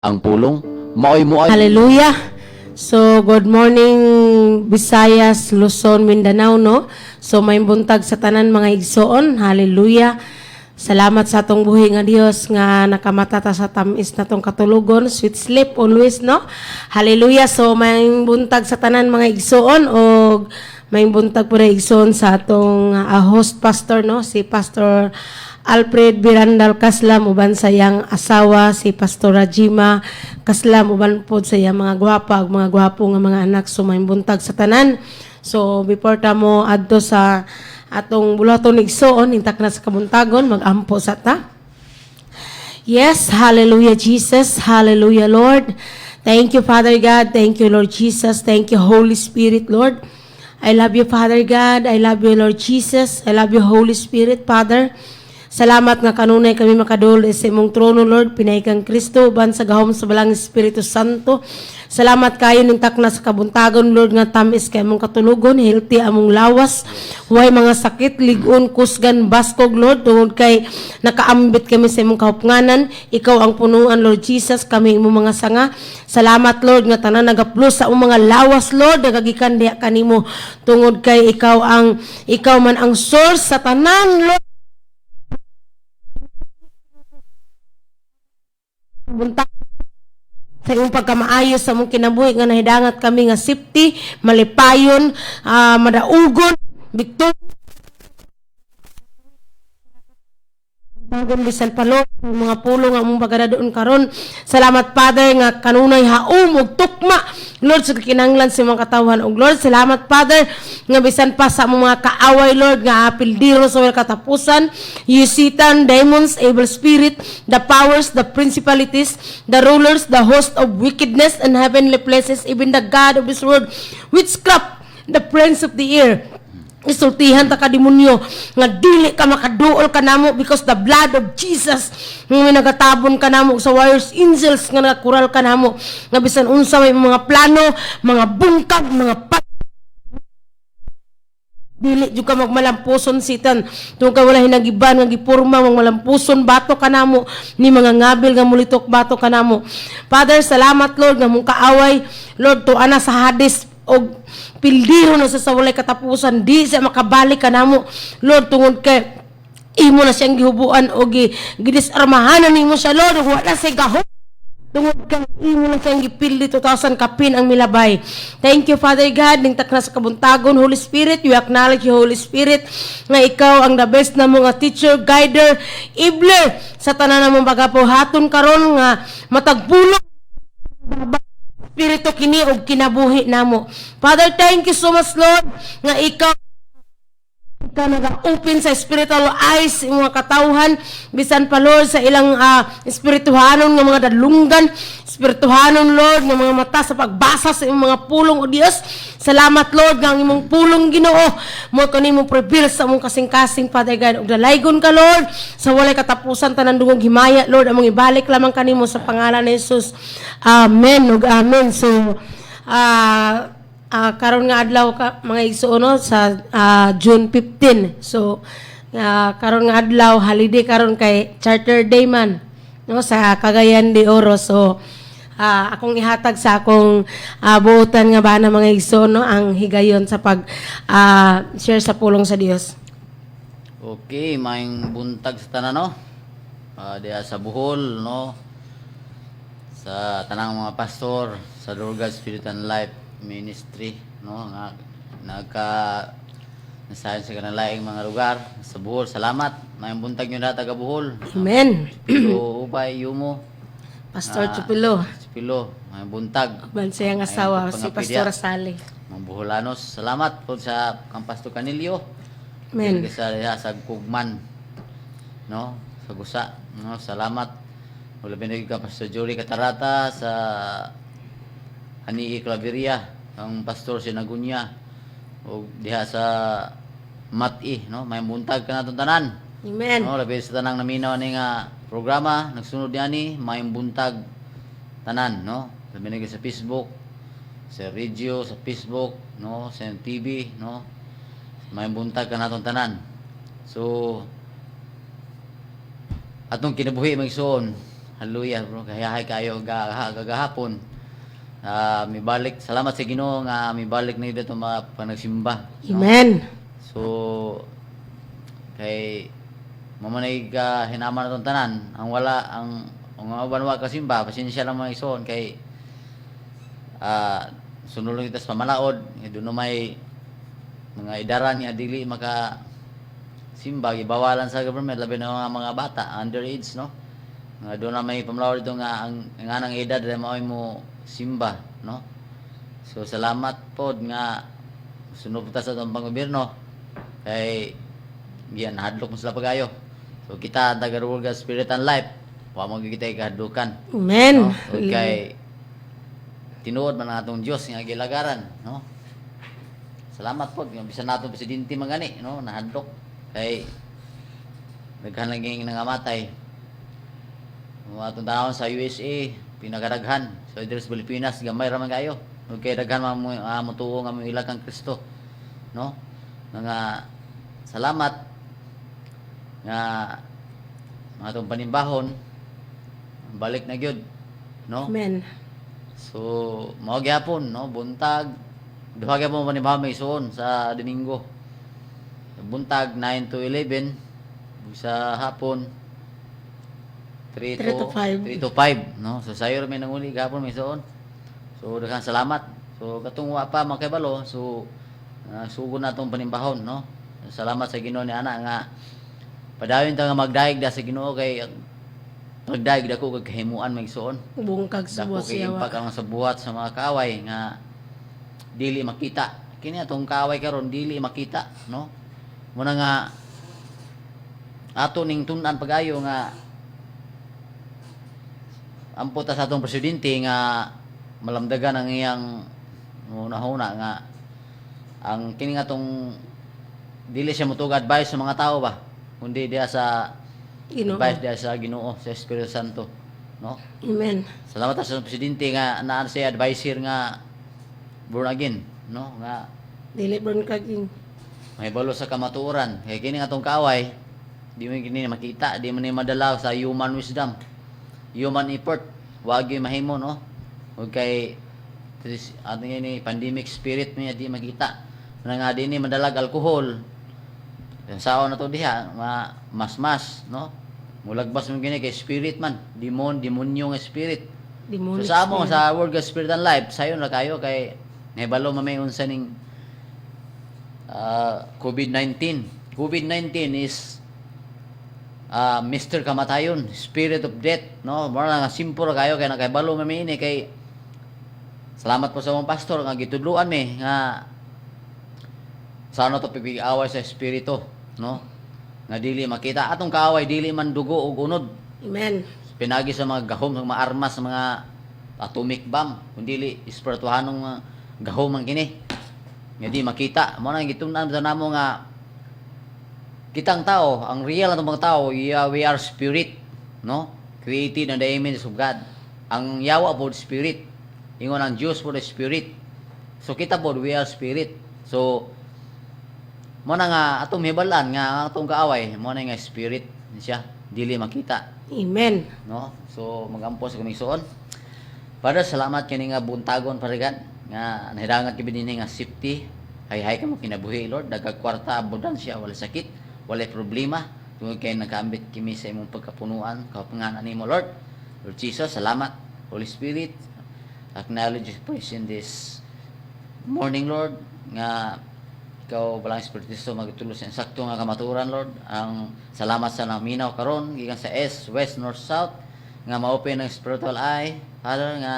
ang pulong maoy mo ay Hallelujah. So, good morning Visayas, Luzon, Mindanao, no? So, may buntag sa tanan mga igsoon. Hallelujah. Salamat sa atong buhi nga Dios nga nakamatata sa tamis na tong katulugon. Sweet sleep always, no? Hallelujah. So, may buntag sa tanan mga igsoon o may buntag po na igsoon sa atong host pastor, no? Si Pastor Alfred Birandal Kaslam uban sa iyang asawa si Pastor Rajima Kaslam uban po sa iyang mga gwapa ug mga gwapo nga mga anak. So may buntag sa tanan. So before ta mo adto sa atong bulaton igsoon intak na sa kabuntagon magampo sa ta. Yes, hallelujah Jesus, hallelujah Lord. Thank you Father God, thank you Lord Jesus, thank you Holy Spirit Lord. I love you Father God, I love you Lord Jesus, I love you Holy Spirit Father. Salamat nga kanunay kami makadul sa imong trono Lord, pinay kang Kristo ban sa gahom sa balang Espiritu Santo. Salamat kayo ning takna sa kabuntagon Lord nga tamis kay among katulugon, healthy among lawas, way mga sakit, ligon, kusgan, baskog Lord, tungod kay nakaambit kami sa imong kahupnganan. Ikaw ang punuan Lord Jesus, kami imong mga sanga. Salamat Lord nga tanan nagaplos sa among mga lawas Lord, nagagikan diha kanimo tungod kay ikaw man ang source sa tanan Lord. Buntag sa iyong pagkamaayos sa mong kinabuhi nga nahidangat kami nga safety, malipayon, madaugon, victor. Bagon bisan palo mga pulong nga mong pagadadoon karon. Salamat Father nga kanunay haom ug tukma Lord sa kinahanglan sa mga katawan ug Lord salamat Father nga bisan pa sa mga kaaway Lord nga apildiro sa walang katapusan, you Satan, demons, evil spirit, the powers, the principalities, the rulers, the host of wickedness in heavenly places, even the God of this world, witchcraft, the prince of the air. Isultihan ta ka demonyo nga dili ka makaduol kanamo because the blood of Jesus nga nagatabon kanamo sa warriors angels nga nagakural kanamo nga bisan unsa may mga plano, mga bungkag, mga dili jud ka magmalampuson sitan tungod ka wala hinagiban nga gipurma magmalampuson bato kanamo ni mga ngabil nga mulitok bato kanamo. Father, salamat Lord nga mong kaaway Lord to ana sa Hades og pildiro na sa walay katapusan di siya makabalik kanamo Lord tungod kay imo na siyang gihubuan o gidisarmahanan nimo siya Lord wala siya gahom tungod kay imo na siyang gipildi 2,000 kapin ang milabay. Thank you Father God ning takna sa kabuntagon Holy Spirit, you acknowledge you Holy Spirit nga ikaw ang the best na mga teacher, guider, enabler sa tanan namong pagapuhaton karon nga matagpulong Espiritu kini og kinabuhi namo. Father, thank you so much Lord nga ikaw naga-open sa spiritual eyes yung mga katawhan bisan pa Lord sa ilang espirituhanon nga mga dalunggan, espirituhanon Lord nga mga mata sa pagbasa sa imong mga pulong o Dios. Salamat Lord nga ang imong pulong Ginoo mo kanimo prevail sa among kasing-kasing Father God ug dalaygon ka Lord sa walay katapusan tanan dungog himaya Lord among ibalik lamang kanimo sa pangalan ni Jesus. Amen ug amen. So karon nga adlaw mga igsuon sa June 15. So karon nga adlaw holiday karon kay Charter Day man no sa Cagayan de Oro. So akong ihatag sa akong buotan nga bana mga igsuon no ang higayon sa pag share sa pulong sa Dios. okay, maayong buntag sa tanan no. Diya sa Bohol no. Sa tanang mga pastor sa Durga Spirit and Life Ministry no nga nasayon sa kanang laing mga lugar sa Bohol. Salamat maayong buntag nyo na taga Bohol. Amen. So ubay yumo Pastor Chupilo Chupilo maayong buntag ban sa iyang asawa si Pastor Sally. mga Boholanos. Salamat po sa kang Pastor Canilio. Amen. Sa Kugman no sa Gusa no. Salamat wala binig ka Pastor Jory Catarata sa Ani Claveria, ang pastor si Nagunya o diha sa Mati no may buntag ka naton tanan. Amen. No labi sa tanang naminaw ni nga programa nagsunod niani may buntag tanan no. Labi sa Facebook, sa radio, sa Facebook no, sa TV no. May buntag ka naton tanan. So atong kinabuhi magsuon Hallelujah bro, kayahay kayo gagahapon. Mibalik, salamat sa Ginoo nga mibalik na dito mga panagsimba. No? Amen. So kay mamanay ka hinaman na tanan, ang wala ang mga banwa kasimba, pasensya lang mga ison kay sunod lang kita sa pamalaod, doon na may mga idaran nga dili maka simba, gibawalan sa government labi na mga bata underage, no? Nga doon na may pamalaod dito nga ang nang edad na mao mo simba, no? So salamat pod nga sunod ta sa itong pang-gobyerno kay giyan hadlok mo sila pagayo. So kita taga-Rulga Spirit and Life, wa mo kita kahadlukan. Amen. No? So, kay tinuod man ang atong Dios nga gilagaran, no? Salamat pod nga bisan nato presidente mangani, no? Nahadlok kay daghan lang ging nangamatay. Mga atong tanawon sa USA pinakadaghan. So diri sa Pilipinas gamay ra man kayo. Okay, daghan man mo tuo nga mo ilag kang Kristo, no? Nga salamat nga atong panimbahon balik na gyud, no? Amen. So mao gyapon, no? Buntag duha gyapon panimbahon may suon sa Domingo. Buntag 9 to 11, sa hapon 3 3 to 5. 3 to 5, no? So sayo may nanguli gapon may suon. So daghang salamat. So katong wa pa makibalo, so sugod na tong panimbahon, no? Salamat sa Ginoo ni ana nga padawin ta nga magdaig da sa Ginoo kay magdaig dako kag kahimuan may suon. Bungkag sa Dako buwas kay yawa. impact ang sa buhat sa mga kaaway nga dili makita. Kini atong kaaway karon dili makita, no? Muna nga ato ning tun-an pagayo nga ampo ta sa atong presidente nga malamdagan ang iyang una-una nga ang kini nga tong dili siya motug advice sa mga tao ba kundi diya sa Ginoo. advice diya sa Ginoo sa Espiritu Santo, no? Amen. Salamat sa presidente nga naa siya advisor nga born again, no? Nga Dili burn kaging. may balo sa kamatuoran. Kaya kini nga tong kaaway, di mo kini makita, di mo ni madala sa human wisdom, human effort. Wag yung mahimo, no? Huwag kay ato ni pandemic spirit mo di makita. Nga di ni madalag alcohol. Sao na to diha, mas, no? Mulagbas mo gini kay spirit man, demonyo nga spirit. Demonic. So sa amo spirit. sa Word of Spirit and Life, sayo na kayo kay nahibalo mamay unsa ning COVID-19. COVID-19 is Mr. Kamatayon, spirit of death, no? Mura nga simple kayo kay nakahibalo mamay ini kay salamat po sa mga pastor nga gitudluan mi nga sana to pipig-away sa espiritu, no? Nga dili makita atong kaaway dili man dugo ug unod. Amen. Pinagi sa mga gahom ng mga armas sa mga atomic bomb kundi espirituhanong gahom man kini nga di makita mo na gitungnan sa namo nga kitang tao ang real na mga tao we are spirit, no? Created in the image of God. Ang yawa po spirit, ingon ang Diyos po spirit, so kita po we are spirit. So mo na nga atong hibalan nga atong kaaway mo na nga spirit siya dili makita, Amen. no? So magampo sa komisyon. Father, salamat kini nga buntagon parigan nga nahirangan kami dinhi nga safety. Hay kamo kinabuhi Lord, dagag kwarta abundansya, wala sakit, wala problema. Tungod kay nagambit kimi sa imong pagkapunuan, kapanganan nimo Lord. Lord Jesus, salamat. Holy Spirit, acknowledge your praise in this morning Lord nga ikaw balang Espiritu Santo magtulo sa sakto nga kamaturan Lord. Ang salamat sa naminaw karon gikan sa east, west, north, south nga ma-open ang spiritual eye Father nga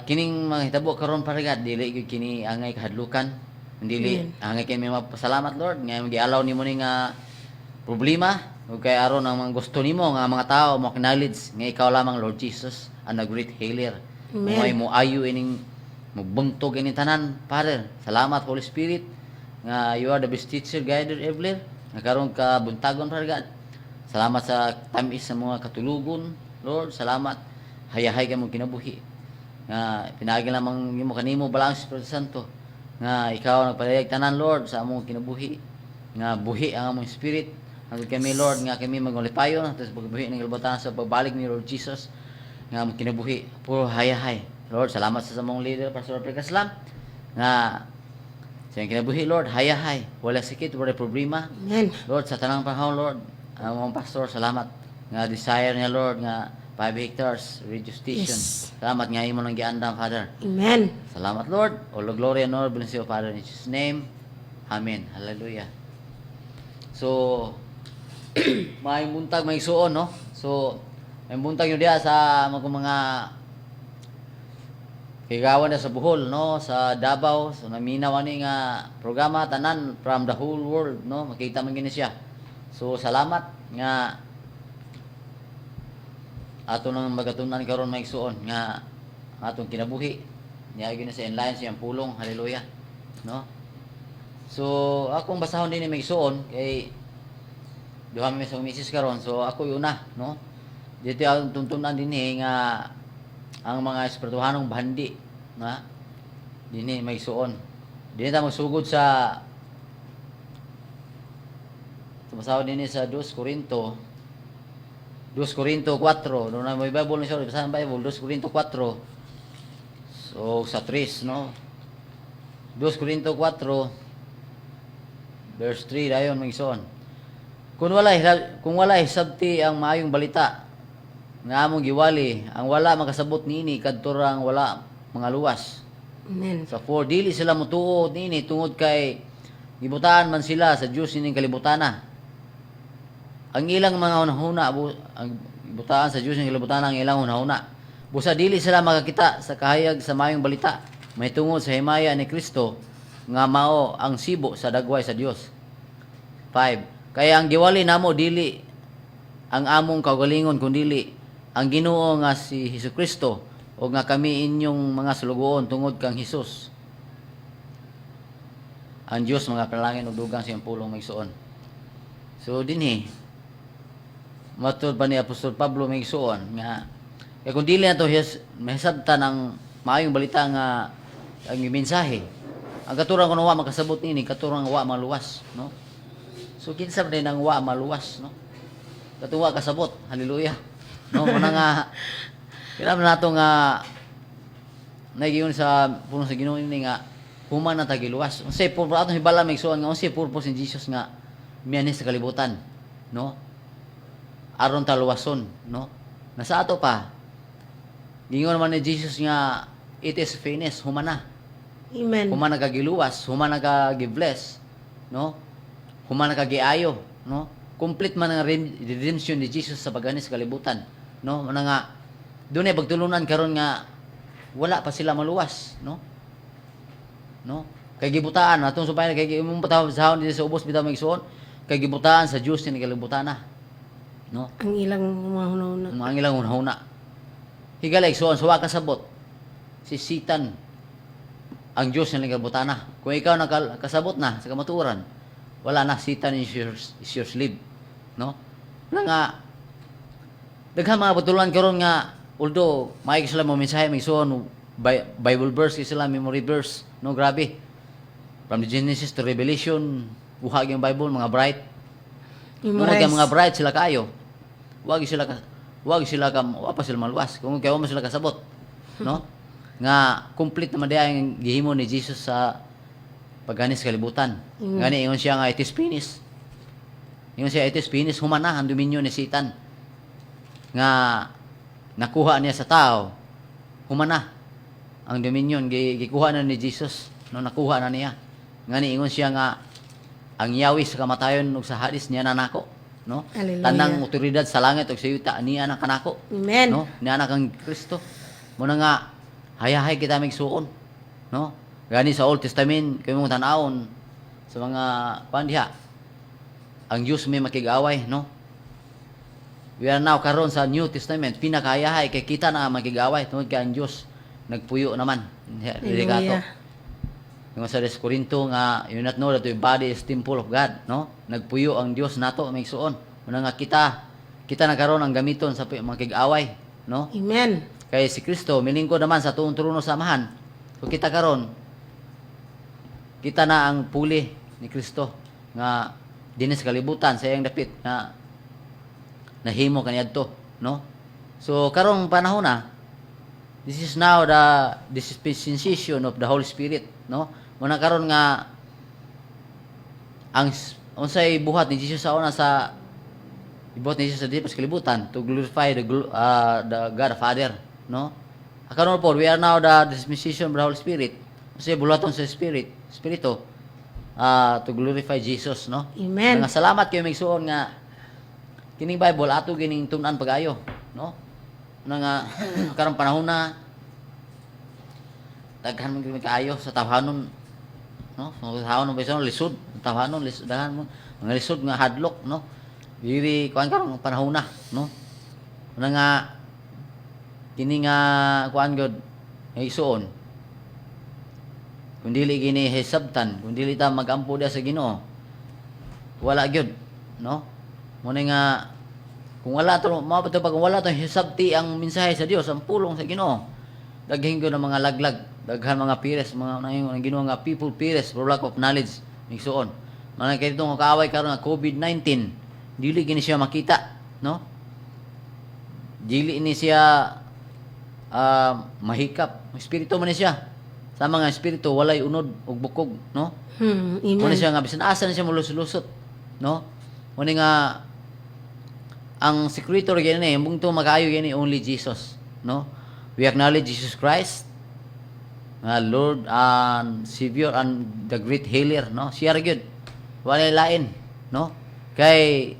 kining mga hitabo karon parigad dili gyud kini angay kahadlukan, dili angay kini mapasalamat Lord nga gialaw nimo ni nga problema ug kay aron ang mga gusto nimo nga mga tao mo acknowledge nga ikaw lamang Lord Jesus ang great healer. Amen. May mo ayo ining mubuntog ining tanan Father. Salamat Holy Spirit nga you are the best teacher, guider, ever nga karon ka buntagon parigad. Salamat sa tamis sa mga katulugon Lord. Salamat hayahay ka mong kinabuhi nga pinagi lamang mo kanimo balang Espiritu Santo nga ikaw nagpalayag tanan Lord sa among kinabuhi nga buhi ang among spirit Hangtod kami Lord nga kami magulipayon atos pagbuhi ng kalibutan sa pagbalik ni Lord Jesus nga kinabuhi puro hayahay. Lord, salamat sa samong leader Pastor Precaslam nga sa kinabuhi Lord, hayahay, wala sakit, wala problema. Amen. Lord, sa tanang panahon Lord, ang mga pastor salamat nga desire niya Lord nga 5 hectares radio station. Yes. Salamat nga imo nang giandam Father. Amen. Salamat Lord. All the glory and honor belongs to you Father in Jesus name. Amen. Hallelujah. So may buntag may suon no. So may buntag yun diya sa mga kigawan na sa Bohol no, sa Davao, so naminaw ani nga programa tanan from the whole world no, makita man gini siya. So salamat nga ato nang magatunan karon may suon nga atong kinabuhi. Niya gini sa inline siyang pulong. Hallelujah. No? So akong basahon din may suon kay duha mi sa misis karon. So ako una no. Dito ang tuntunan din nga ang mga espirituhanong bahandi na dinhi may suon. Dinhi ta magsugod sa tumasaw dinhi sa 2 Corinto 4 no na may Bible ni sorry basahan Bible 2 Corinto 4 so sa 3 no 2 Corinto 4 verse 3 dayon may suon. Kung wala hisabti ang maayong balita nga among giwali, ang wala makasabot niini kadto rang wala mga luwas. Amen. Sa 4 dili sila motuo niini tungod kay gibutaan man sila sa Dios ining kalibutana. Ang ilang mga hunahuna ang gibutaan sa Dios ining kalibutana ang ilang hunahuna. Busa dili sila makakita sa kahayag sa maayong balita may tungod sa himaya ni Kristo nga mao ang sibo sa dagway sa Dios. 5 Kaya ang giwali namo dili ang among kaugalingon kundi ang Ginoo nga si Hesukristo o nga kami inyong mga sulugoon tungod kang Hesus. Ang Dios mga panalangin ug dugang siyang pulong magsuon. So dinhi matud pa ni Apostol Pablo magsuon nga kay kung dili nato mahisabtan ang maayong balita nga ang mensahe. Ang katurang kuno wa makasabot nini, katurang wa maluwas, no? So kinsa man din ang wa maluwas, no? Katuwa kasabot. Hallelujah. No, muna nga kailangan nato nga nagiyon sa puno sa Ginoo ini nga human na tagiluwas. Unsay purpose atong hibala may igsoon nga unsay purpose ni Jesus nga mianis sa kalibutan, no? Aron ta luwason, no? Nasa ato pa gingon man ni Jesus nga it is finished, human na. Amen. Human na kagiluwas, human na kagibless, no? Human na kagiayo, no? Complete man ang redemption ni Jesus sa paganis sa kalibutan, no? Muna nga doon ay pagtulunan karon nga wala pa sila maluwas, no? No? Kay gibutaan atong subay kay imong patawon sa dito sa ubos bitaw magsuon, kay gibutaan sa Dios ni kalibutan na. No? Ang ilang mga hunahuna. Ang ilang hunahuna. Higalay suon sa wa kasabot. Si Satan ang Dios ni kalibutan na. Kung ikaw nakasabot na sa kamatuoran, wala na Satan is your slave, no? Na nga daghang mga patuluan karon nga although may sila mo mensahe may suon Bible verse sila memory verse, no? Grabe. From the Genesis to Revelation, buhag yung Bible mga bright. Memorize. Mga bright sila kayo. Wag sila wa pa sila maluwas. Kung kayo mo sila kasabot, no? Nga complete naman diya ang gihimo ni Jesus sa pagganis kalibutan. Ngani ingon siya nga it is finished. Ingon siya it is finished, human na ang dominyo ni Satan. Nga nakuha niya sa tao, human na ang dominion gikuha na ni Jesus, no, nakuha na niya. Ngani ingon siya nga ang yawi sa kamatayon ug sa hadis niya nanako, no? Hallelujah. Tanang otoridad sa langit ug sa yuta niya na kanako. Amen. No? Niya na kang Kristo. Muna nga hayahay kita migsuon, no? Gani sa Old Testament kay mong tan-awon sa mga pandiha. Ang Dios may makig-away, no? We are now karon sa New Testament, pinakahayahay kay kita na makig-away tungod kay ang Dios nagpuyo naman. Diligato. Yung sa 1 Corinto nga you not know that your body is temple of God, no? Nagpuyo ang Dios nato may suon. Muna nga kita na karon ang gamiton sa makig-away, no? Amen. Kay si Kristo milingkod naman sa tuong trono samahan. So kita karon kita na ang puli ni Kristo nga dinhi sa kalibutan sa iyang dapit nga nahimo kaniadto, no? So karong panahon na, this is now the dispensation of the Holy Spirit, no? Muna karon nga ang unsay buhat ni Jesus sa una sa ibuhat ni Jesus sa dito sa kalibutan to glorify the God the Father, no? Karon po we are now the dispensation of the Holy Spirit. Kasi bulaton sa Espiritu to glorify Jesus, no? Amen. Nga salamat kayo may suon nga kining Bible ato gining tun-an pagayo, no? Nga karong panahon na daghan man gyud kaayo sa tawhanon, no? Sa tawhanon ba lisod, tawhanon lisod daghan mo mga lisod nga hadlok, no? Diri kuan karong panahon na, no? Nga kini nga kuan gyud ay suon kung dili gini hisabtan, kung dili ta magampo dia sa Ginoo, wala gyud, no? Muna nga kung wala to pag wala to hisabti ang mensahe sa Dios, ang pulong sa Ginoo, daghan gyud ang mga laglag, daghan mga pires, mga ang Ginoo nga people pires for lack of knowledge migsuon. Mga kay itong kaaway karon nga COVID-19, dili gini siya makita, no? Dili ni siya mahikap, espiritu man ni siya. Sa mga espiritu walay unod ug bukog, no? Amen. Muna siya nga bisan asa na siya mulusot, no? Muna nga ang sekreto gani yung bungto makaayo gani only Jesus, no? We acknowledge Jesus Christ, Lord and Savior and the great healer, no? Siya ra gyud. Walay lain, no? Kay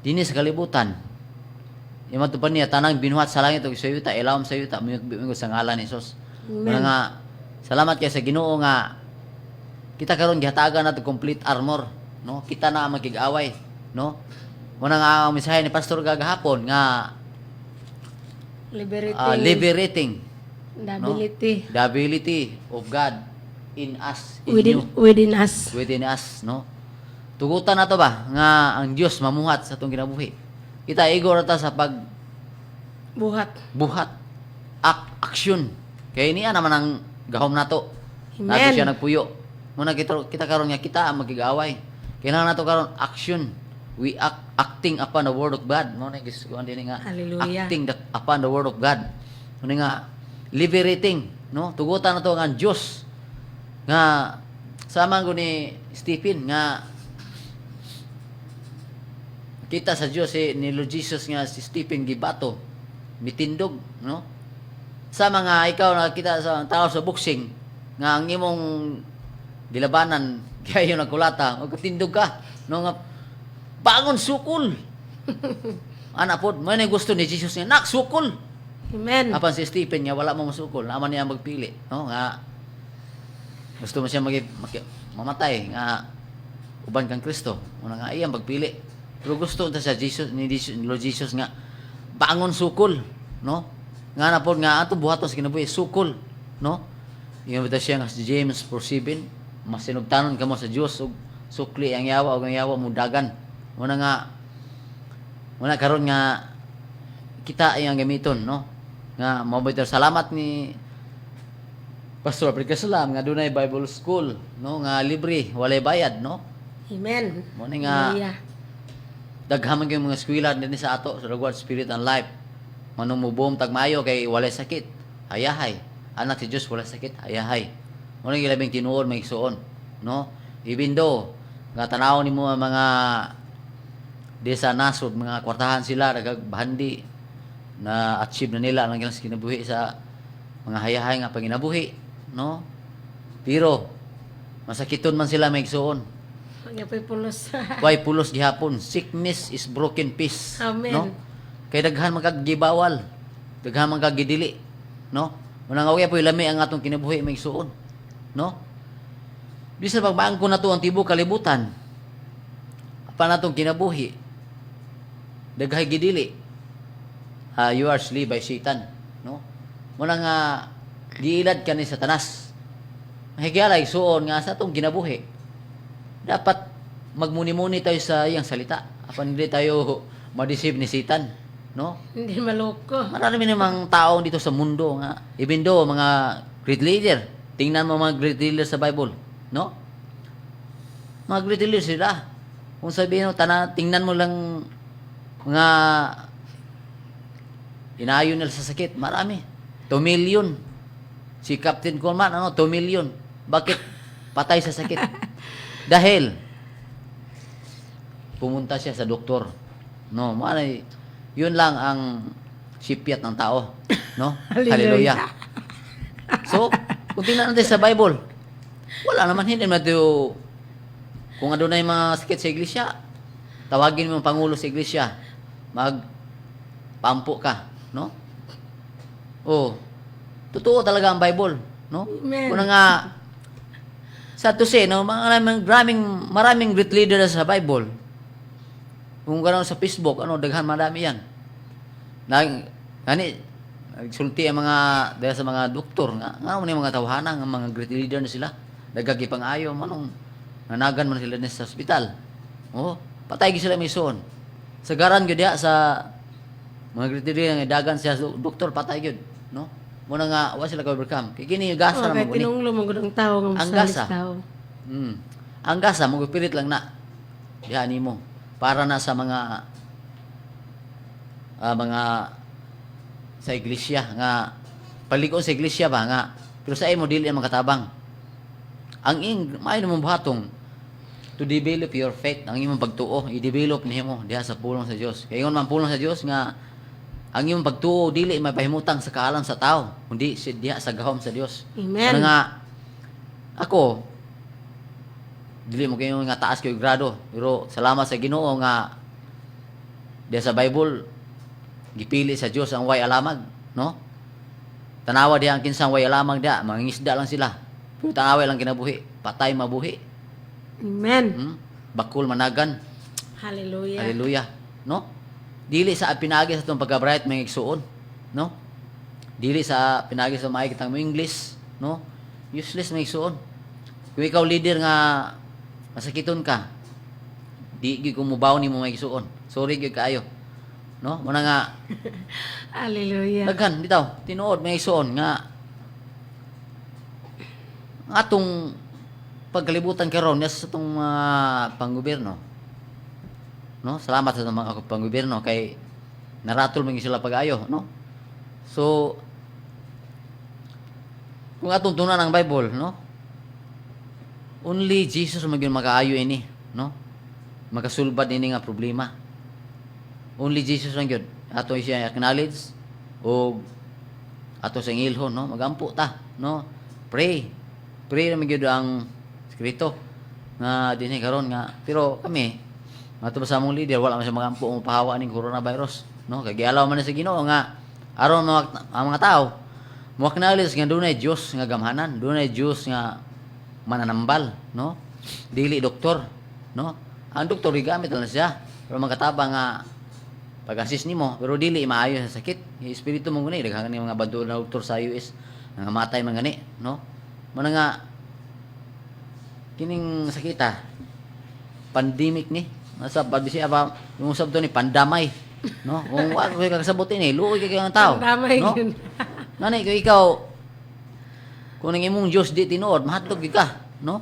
dinhi sa kalibutan imo to pa niya tanang binuhat sa langit ug sa yuta ilawom sa yuta mingod sa ngalan ni Jesus. Muna nga salamat kay sa Ginoo nga kita karon gihatagan nato complete armor, no? Kita na magig-away, no? Muna nga ang mensahe ni pastor gagahapon nga liberating the ability the ability of God in us, in within you, within us. no? Tugutan nato ba nga ang Dios mamuhat sa atong kinabuhi. Kita igor ta sa buhat action. Kay niya naman ang gahom nato. Amen. Nato siya nagpuyo. Muna kita karon nga kita ang magig-away. Kailangan nato karon action. We acting upon the word of God. Mo na gisuon din nga Hallelujah. acting upon the word of God. Mo nga liberating, no? Tugutan nato nga ang Dios nga sama ko ni Stephen nga kita sa Dios ni Lord Jesus nga si Stephen gibato mitindog, no? Sa mga ikaw na kita sa tao sa boxing nga ang imong gilabanan kayo nagkulata magtindog ka, no? Nga bangon sukol. Ana pod mo na gusto ni Jesus nga nak sukol. Amen. Apan si Stephen nga wala mo masukol, naman niya magpili, no? Nga gusto mo siya mamatay nga uban kang Kristo. Una nga iyang magpili. Pero gusto ta sa Jesus ni Lord Jesus nga bangon sukol, no? Nga na pod nga ato buhaton sa kinabuhi sukol, no? Ingon ta siya nga si James 4:7, masinugtanon kamo sa Dios ug sukli ang yawa ug ang yawa mo dagan. Muna karon nga kita iyang gamiton, no? Nga mabuhay salamat ni Pastor Salam nga dunay Bible School, no? Nga libre, walay bayad, no? Amen. Mo nga daghaman kay mga eskwela dinhi sa ato sa Reward Spirit and Life. Manong mubom tagmayo kay walay sakit, hayahay. Anak si Dios walay sakit, hayahay. Mo nga labing tinuod may igsuon, no? Even though nga tanaw nimo ang mga desa nasod, mga kwartahan sila nagagbahandi na achieve na nila ang ilang kinabuhi sa mga hayahay nga panginabuhi, no? Pero masakiton man sila may igsuon. Pagyapoy pulos. Why pulos gihapon? Sickness is broken peace. Amen. No? Kay daghan man kag gibawal. Daghan man kag gidili, no? Unang away po lami ang atong kinabuhi may igsuon, no? Bisan pagbaangko nato ang tibuok kalibutan. Apa natong kinabuhi? Daghay gidili. You are slave by Satan, no? Muna nga giilad ka ni Satanas. Mahigala igsuon nga sa atong kinabuhi. Dapat magmuni-muni tayo sa iyang salita. Apan hindi tayo ma-deceive ni Satan, no? Hindi maloko. Marami namang tao dito sa mundo nga, even though mga great leader, tingnan mo mga great leader sa Bible, no? Mga great leader sila. Kung sabihin mo, tingnan mo lang mga inayon nila sa sakit, marami. 2 million. Si Captain Coleman, 2 million. Bakit? Patay sa sakit. Dahil, pumunta siya sa doktor. No, yun lang ang sipyat ng tao. No? Hallelujah. Hallelujah. So, kung tingnan natin sa Bible, wala naman, hindi naman ito, kung ano na yung mga sakit sa iglesia, tawagin mo yung pangulo sa iglesia, magpampo ka, no? Oh, totoo talaga ang Bible, no? Amen. Kung nga, sa to say, no, maraming great leader sa Bible. Kung gano'n sa Facebook, marami yan. Nagsulti ang mga, dahil sa mga doktor, nga mo yung mga tawhana, nga mga great leader na sila, nagagipang ayaw, nanagan man sila sa hospital. Oh, patay sila mison. Sa garan gyud diha sa mga great leader nga dagan siya doktor patay gyud, no? Muna nga wa sila ka-overcome. Kay kini gasa na Kay mo ni. tinunglo mo gud ang tao nga Ang masalis gasa. tao. Ang gasa mo pilit lang na. Diha nimo para na sa mga sa iglesia nga paliko sa iglesia ba nga pero sa imo dili ang makatabang. Ang maayo mo buhatong to develop your faith, ang imong pagtuo, i-develop nimo diha sa pulong sa Dios. Kay ingon man pulong sa Dios nga ang imong pagtuo dili mapahimutang sa kaalam sa tao, kundi diha sa gahom sa Dios. Amen. Ano nga ako dili mo kayo nga taas kayo grado, pero salamat sa Ginoo nga diha sa Bible gipili sa Dios ang way alamag, no? Tanawa diha ang kinsang way alamag diha, mangingisda lang sila. Pero tanawa lang kinabuhi, patay mabuhi. Amen. Bakul managan. Hallelujah. Hallelujah. No? Dili sa pinagi sa itong pagka-bright may igsuon. No? Dili sa pinagi sa may kitang mo English. No? Useless may igsuon. Kung ikaw leader nga masakiton ka, di gyud kumubaw ni mo may igsuon. Sorry gyud kaayo. No? Muna nga Hallelujah. daghan bitaw tinuod may igsuon nga atong pagkalibutan karon sa itong panggobyerno. No? Salamat sa itong mga panggobyerno kay naratol man sila pag-ayo, no? So kung atong tunan ang Bible, no? Only Jesus magyud makaayo ini, no? Makasulbad ini nga problema. Only Jesus lang gyud. Ato siya acknowledge o ato sa ilhon, no? Magampo ta, no? Pray na magyud ang Kristo nga dinhi karon nga pero kami mato sa among leader wala man siya magampo mo pahawa ning coronavirus, no? Kay gialaw man sa Ginoo nga aron ang mga tao mo acknowledge nga dunay Dios nga gamhanan, dunay Dios nga mananambal, no? Dili doktor, no? Ang doktor gigamit lang siya pero magkatabang nga pag-assist nimo pero dili maayo sa sakit. Yung espiritu mo gani daghan ni mga bado na doktor sa US nga matay man gani, no? Muna nga kining sakita pandemic ni nasa badisiya ba yung usab to ni pandamay, no? Kung wa ko kasabot ini luoy kay ang tao, Damay no? yun. Nani kay ikaw kung ang imong Dios di tinuod mahatlog ka, no?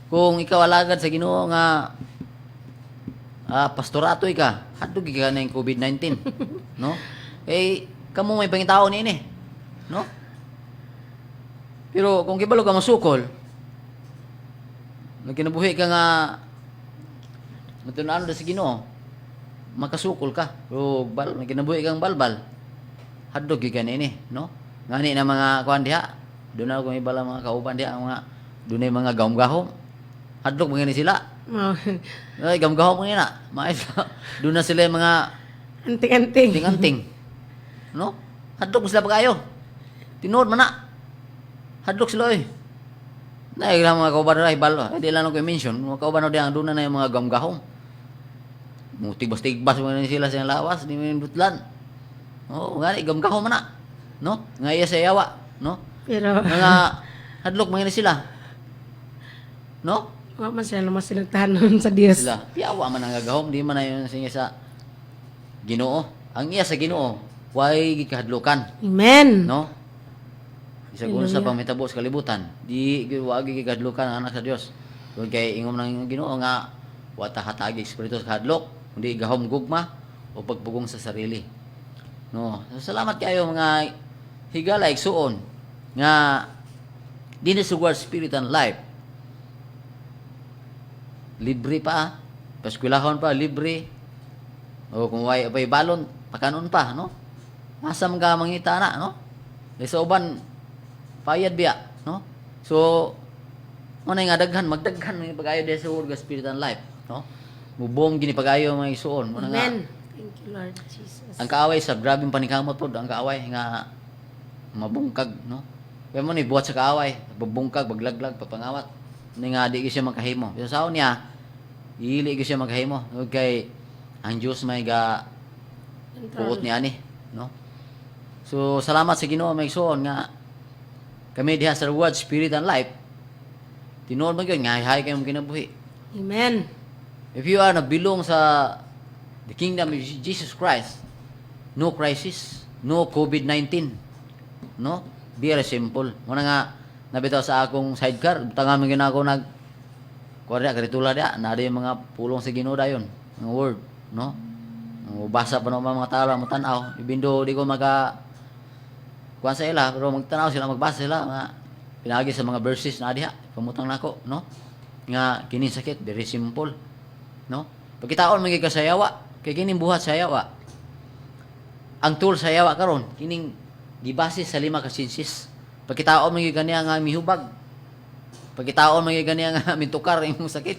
Kung ikaw alagad sa Ginoo nga pastorato ka hadlog ka na yung COVID-19, no? Eh kamo may pangitaon ini, no? Pero kung kibalo ka masukol nagkinabuhi ka nga matunaan na sa Ginoo makasukol ka o nagkinabuhi kang balbal hadlog gyud ini, no? Ngani na mga kuan diha doon na kung ibala mga kauban diha mga dunay mga gahom-gahom hadlog mga ni sila ay gahom-gahom mga na mais doon na sila mga Anting-anting. anting no hadlog sila pagayo tinuod man na hadlok sila eh. Naay lang mga kauban na ibalo. Di lang ko i-mention. Mga kauban na diyan doon na yung mga gamgahom. Tigbas-tigbas mo na sila sa lawas. Di mo yung dutlan. Oo, nga gamgahom na. No? Nga iya sa yawa. No? Pero Mga hadlok mga sila. No? wa man sila mas sinagtahanon sa Dios. Sila. Yawa man ang gagahom. Di man na yun sa Ginoo. Ang iya sa Ginoo. Huwag gikahadlukan. Amen. No? Isa kung sa pangmitabo sa kalibutan, di wagi gikadlukan ang anak sa Dios. Kung kay ingom nang Ginoo nga wa ta hatagi espiritu sa hadlok, kundi gahom gugma o pagpugong sa sarili. No, so, salamat kayo mga higala igsuon nga dinhi sa word spirit and life. Libre pa, paskwilahon pa libre. O kung way balon, pakanon pa, no? Asam ka mangita na, no? Sa uban payad biya, no? So ano nga daghan magdaghan ng pag-ayo sa word spirit and life, no? Mubom gini pag-ayo mga isuon. Ano nga? Amen. Thank you, Lord Jesus. Ang kaaway sa grabing panikamot pod, ang kaaway nga mabungkag, no? Kaya mo ni buhat sa kaaway, babungkag, baglaglag, papangawat. Ni nga di siya makahimo. Sa saon niya, ili siya makahimo. Kay ang Diyos may ga puot niya ni, no? So salamat sa Ginoo may igsoon nga kami diha sa word spirit and life. Tinuod man gyud nga hay kayo kinabuhi. Amen. If you are na belong sa the kingdom of Jesus Christ, no crisis, no COVID-19, no? Very simple. Muna nga nabitaw sa akong sidecar, tangamin gyud ako nag kuwari karitula dia, na yung mga pulong sa Ginoo dayon, mga word, no? Basa pa naman mga tao mo tanaw, ibindo di ko maka kuan sa ila, pero magtanaw sila, magbasa sila nga pinagi sa mga verses na diha, pamutang nako, no? Nga kini sakit, very simple, no? Pagkitaon magig kasayawa, kay kining buhat sayawa. Ang tool sayawa karon kining gibase sa 5 ka senses. Pagkitaon magig kaniya nga mihubag. Pagkitaon magig kaniya nga mitukar imong sakit,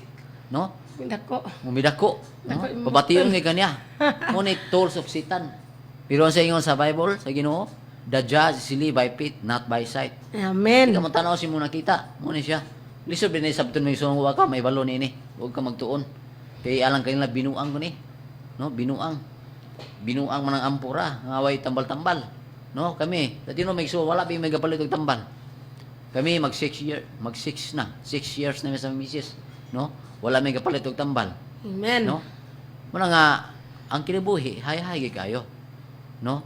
no? Dako. Mumidako, no? Dako imong Babation nga kaniya. Mo ni tools of Satan. Pero sa ingon sa Bible, sa Ginoo, the judge is live by faith, not by sight. Amen. Hindi ka mo tanaw si mo nakita. Mo ni siya. Lisod din sabton may sungo ka, may balon ini. Huwag ka magtuon. Kay alang kanila binuang ko ni. No, binuang. Binuang man ang ampura, nga way tambal-tambal. No, kami, dati no may so wala bi may gapalit og tambal. Kami mag 6 na. 6 years na sa misis, no? Wala may gapalit og tambal, Amen. no? Muna nga ang kinabuhi, hay-hay kayo, no?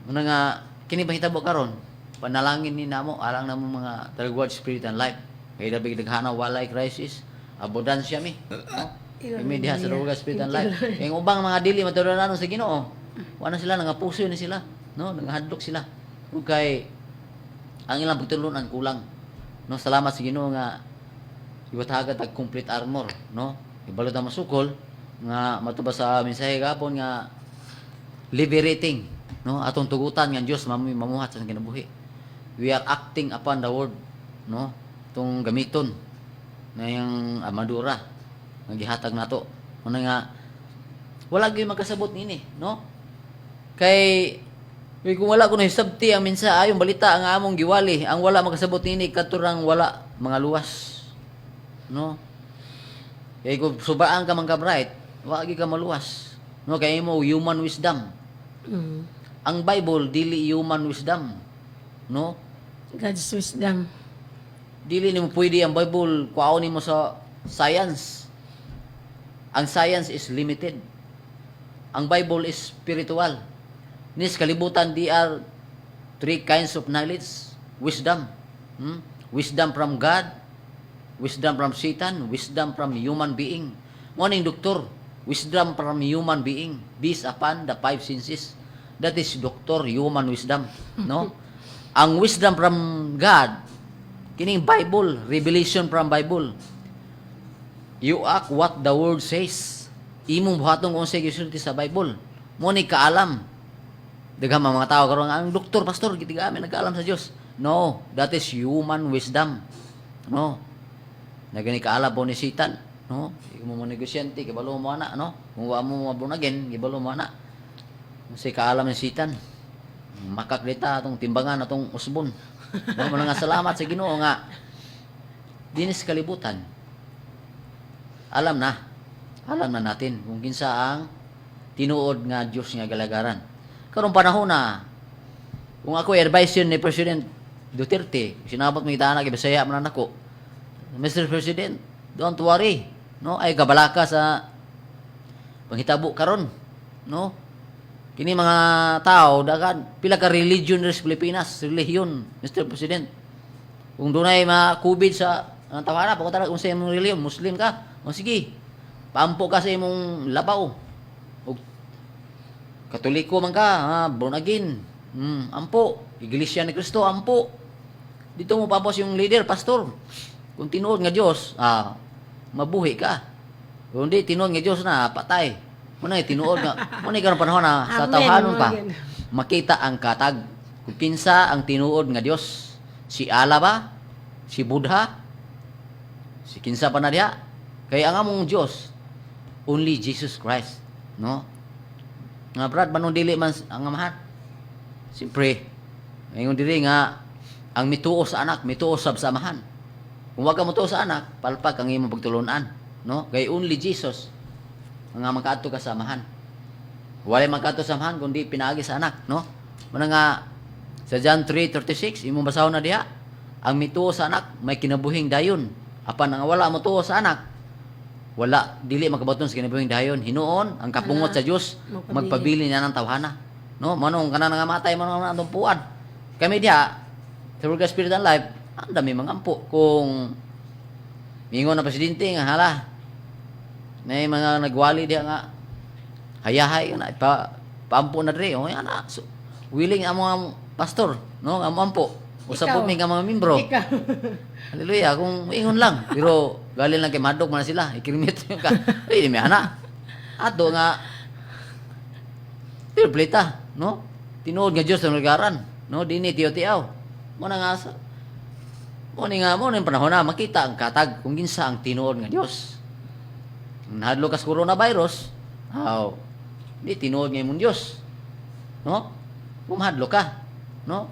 Muna nga kini bahitabo karon, panalangin ni namo alang namo mga tawag spirit and life. Kay dabi daghana walay crisis, abundansya mi, no? Kami diha sa tawag spirit and life. Kay ubang mga dili matulungan sa Ginoo, wala sila nga puso ni sila, no? Nangahadlok sila. Ug kay ang ilang pagtulunan kulang. No, salamat sa Ginoo nga iwatahaga tag complete armor, no? Ibalod ang masukol nga matubas sa mensahe gapon nga liberating, no? Atong tugutan nga Dios mamuhat sa kinabuhi. We are acting upon the word, no? Tong gamiton na yung armadura nga gihatag nato. Ano nga wala gyud magkasabot nini, no? Kay kung wala ko na hisabti ang mensahe, yung balita ang among giwali, ang wala makasabot nini katurang wala mga luwas. No? Kaya kung subaan ka man ka bright, wagi ka maluwas. No, kaya mo human wisdom. Mm. Ang Bible dili human wisdom. No? God's wisdom. Dili nimo pwede ang Bible kuaon nimo sa science. Ang science is limited. Ang Bible is spiritual. Nis kalibutan di are 3 kinds of knowledge. Wisdom. Wisdom from God, wisdom from Satan, wisdom from human being. Morning doktor, wisdom from human being based upon the 5 senses. That is doctor human wisdom, no? Ang wisdom from God, kining Bible, revelation from Bible. You act what the word says. Imong buhaton kung sa gisulti sa Bible. Mo ni kaalam. Daghang mga tao karon ang doktor, pastor, gitigami nagkaalam sa Dios. No, that is human wisdom. No. Nagani kaalam po ni Satan, no? Imo mo negosyante, gibalo mo ana, no? Kung wa mo mabunagin, gibalo mo ana. Kasi kaalam ni Satan. Makaklita atong timbangan atong usbon. No, mo nga salamat sa Ginoo nga dinis kalibutan. Alam na natin kung kinsa ang tinuod nga Dios nga galagaran. Karong panahon na kung ako advice ni President Duterte, sinabot mo itana kay Bisaya man nako. Mr. President, don't worry, no? Ay kabalaka sa panghitabo karon, no? Kini mga tao dagan pila ka religion sa Pilipinas, relihiyon, Mr. President. Kung dunay mga COVID sa ang tawana, pagkatara kung sa imong relihiyon, Muslim ka, O sige, paampo ka sa imong labaw. O Katoliko man ka, born again. Ampo, Iglesia ni Cristo, ampo. Dito mo papos yung leader, pastor. Kung tinuod nga Dios, mabuhi ka. Kung di tinuod nga Dios na patay. Muna tinuod nga, muna ka panahon na sa Amen, tawhanon pa. amen. Makita ang katag. Kung kinsa ang tinuod nga Dios, si Allah ba? Si Buddha? Si kinsa pa na diha? Kaya ang among Dios, only Jesus Christ, no? Nga brad, manong dili man ang amahan. Siyempre, ngayon diri nga, ang mituo sa anak, mituo sa amahan. Kung wag ka mutuo sa anak, palpak ang imong pagtulunan, no? Kay only Jesus ang magkaato ka sa amahan. Wala magkaato sa amahan kundi pinaagi sa anak, no? Muna nga sa John 3:36, imong basahon na diha, ang mituo sa anak may kinabuhing dayon. Apan ang wala mutuo sa anak, wala dili makabaton sa kinabuhing dayon. Hinuon ang kapungot sa Dios magpabili niya ng tawhana, no? Manong kana nga matay manong atong puan. Kami diha through the Spirit and Life, ang dami mangampo kung mingon na presidente nga hala. May mga nagwali diha nga hayahay na paampo na diri. O ana, so, willing ang mga pastor, no? Ang ampo. Usab po mi nga mga membro. Ikaw. Hallelujah, kung ingon lang. Pero galing lang kay madog man na sila. Ikrimit yung ka. Ay, may ana. Ato nga pirplita, no? Tinuod nga Dios sa lugaran, no? Dini tiyo-tiyaw. Mo na nga sa mo ni nga mo ning panahon na makita ang katag kung kinsa ang tinuod nga Dios. Nahadlo kas coronavirus, di tinuod nga imong Dios. No? Bumahadlo ka, no?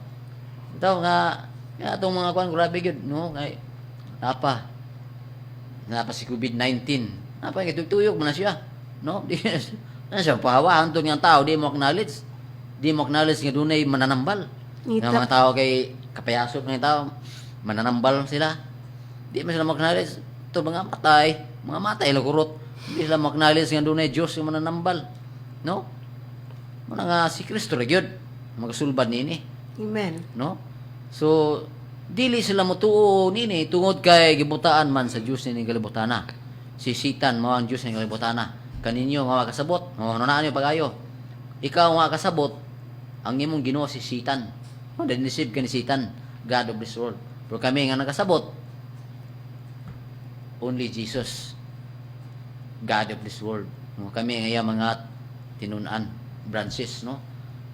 Ito nga atong mga kuan grabe gyud, no? Kay napa si COVID-19. Napa gituyok mo na siya, no? Di na siya pahawa antong nga tao di mo acknowledge. Di mo acknowledge nga dunay mananambal. Nga mga tao kay kapayasok ng tao, mananambal sila. Di man sila acknowledge to mga matay lagurot. Di sila acknowledge nga dunay Dios nga mananambal, no? Muna nga si Kristo ra gyud magasulbad nini, Amen. no? So dili sila motuo nini tungod kay gibutaan man sa Dios ni kalibutana. Si Satan mao ang Dios ni kalibutana. Kaninyo nga kasabot, no na niyo pagayo. Ikaw nga kasabot ang imong Ginoo si Satan. No, dinisib ka ni Satan, God of this world. Pero kami nga nakasabot only Jesus, God of this world. No, kami nga mga tinunan branches, no?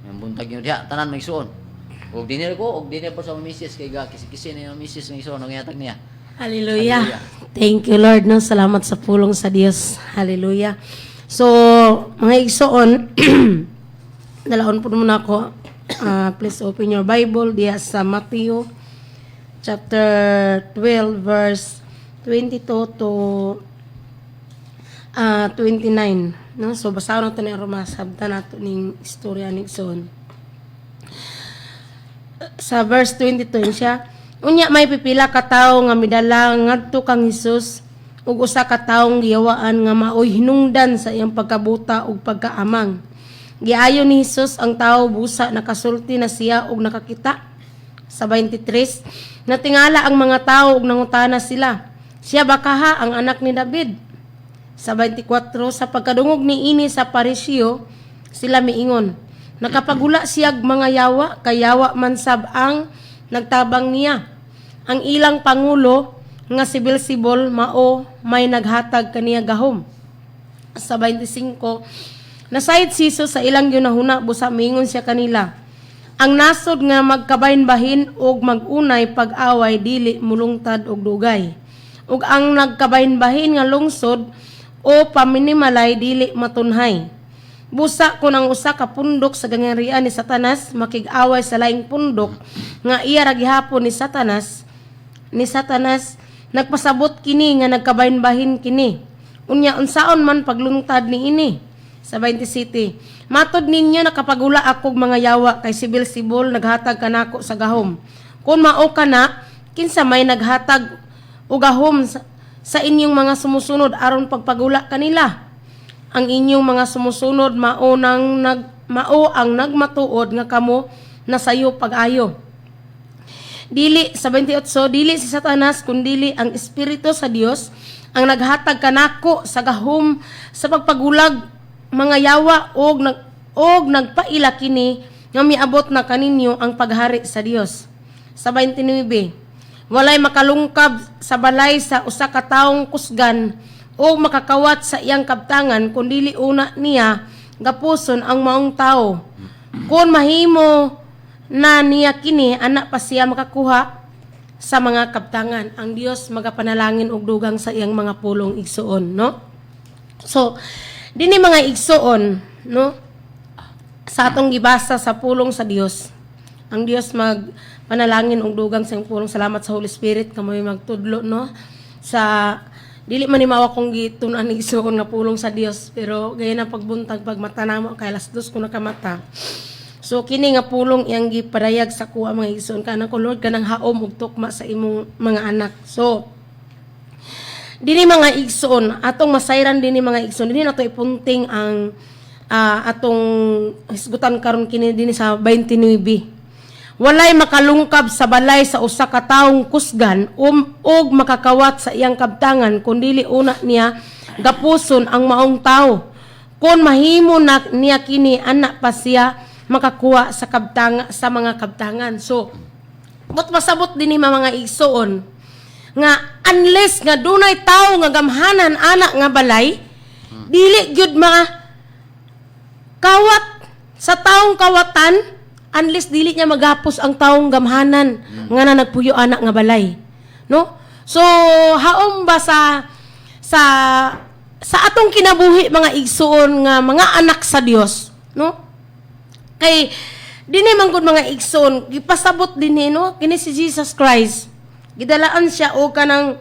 Yung buntag niyo diha tanan may igsoon. Og dinir po sa misis kay kisi-kisi ni misis ng igsoon nga yatag niya. Hallelujah. Hallelujah. Thank you, Lord. No? Salamat sa pulong sa Dios. Hallelujah. So, mga igsoon, dalaon po muna ako. Please open your Bible diya sa Matthew chapter 12 verse 22 to 29. No? So, basahan natin ang rumasabta natin ng istorya ni igsoon. Sa verse 22 siya, unya may pipila ka tawo nga midala ngadto kang Hesus ug usa ka tawong giyawaan nga maoy hinungdan sa iyang pagkabuta ug pagkaamang. Giayo ni Hesus ang tawo busa nakasulti na siya ug nakakita. Sa 23, natingala ang mga tawo ug nangutana sila, siya ba kaha ang anak ni David? Sa 24, sa pagkadungog ni ini sa Pariseo, sila miingon, nakapagula siyag mga yawa, kay yawa man sab ang nagtabang niya. Ang ilang pangulo nga si Beelzebul mao may naghatag kaniya gahom. Sa 25, nasayod si Jesus sa ilang ginahuna busa mingon siya kanila. Ang nasod nga magkabahin-bahin og magunay pag-away dili mulungtad og dugay. Ug ang nagkabahin-bahin nga lungsod o paminimalay dili matunhay. Busa kun ang usa ka pundok sa gangharian ni Satanas makig-away sa laing pundok nga iya ra gihapon ni Satanas nagpasabot kini nga nagkabahin-bahin kini. Unya unsaon man paglungtad ni ini. Sa 27, matod ninyo nakapagula akog mga yawa kay si Beelzebul naghatag kanako sa gahom. Kung mao kana, kinsa may naghatag og gahom sa inyong mga sumusunod aron pagpagula kanila? Ang inyong mga sumusunod mao ang nagmatuod nga kamo nasayo pag-ayo. Dili sa 28, dili si Satanas kundili ang espiritu sa Dios ang naghatag kanako sa gahom sa pagpagulag mga yawa og nagpaila kini nga miabot na kaninyo ang paghari sa Dios. Sa 29, walay makalungkab sa balay sa usa ka tawong kusgan o makakawat sa iyang kabtangan kun dili una niya gapuson ang maong tao. Kung mahimo na niya kini, anak pa siya makakuha sa mga kabtangan. Ang Dios magapanalangin og dugang sa iyang mga pulong igsuon, no? So, dinhi mga igsuon, no? Sa atong gibasa sa pulong sa Dios, ang Dios magpanalangin og dugang sa iyang pulong. Salamat sa Holy Spirit kamoy magtudlo, no? Sa dili man ni mawa kong gitun-an igsuon nga pulong sa Dios, pero gaya na pagbuntag pag mata namo kay alas 2 ko nakamata. So kini nga pulong iyang gipadayag sa kuha mga igsoon kanang ko Lord kanang haom ug tukma sa imong mga anak. So dinhi mga igsoon atong masayran dinhi mga igsoon dinhi nato ipunting ang atong hisgutan karon kini dinhi sa 29. Walay makalungkab sa balay sa usa ka tawong kusgan ug makakawat sa iyang kabtangan kun dili una niya gapuson ang maong tawo. Kun mahimo na niya kini anak pa siya makakuha sa sa mga kabtangan. So, but masabot din ni mga igsoon nga unless nga dunay tawo nga gamhanan anak nga balay, dili gyud mga kawat sa taong kawatan unless dili niya maghapos ang taong gamhanan nga na nagpuyo anak nga balay. No? So, haom ba sa atong kinabuhi mga igsoon nga mga anak sa Dios, no? Kay dinhi man gud mga igsoon gipasabot dinhi no kini si Jesus Christ gidalaan siya o kanang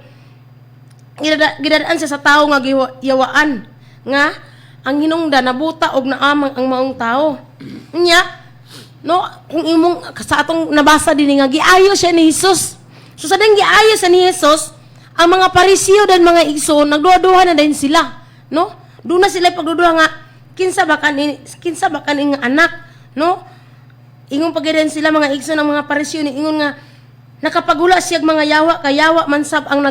gidadaan siya sa tawo nga yawaan nga ang hinungdan nabuta og naamang ang maong tawo nya no kung imong sa atong nabasa dinhi nga giayo siya ni Jesus. So sa ding giayo sa ni Jesus ang mga Parisiyo dan mga igsoon nagduha-duha na din sila no do na sila pagduduha nga kinsa ba kaning anak no? Ingon pagiren sila mga igsoon ng mga Parisiyo ni ingon nga nakapagula siya mga yawa man sab ang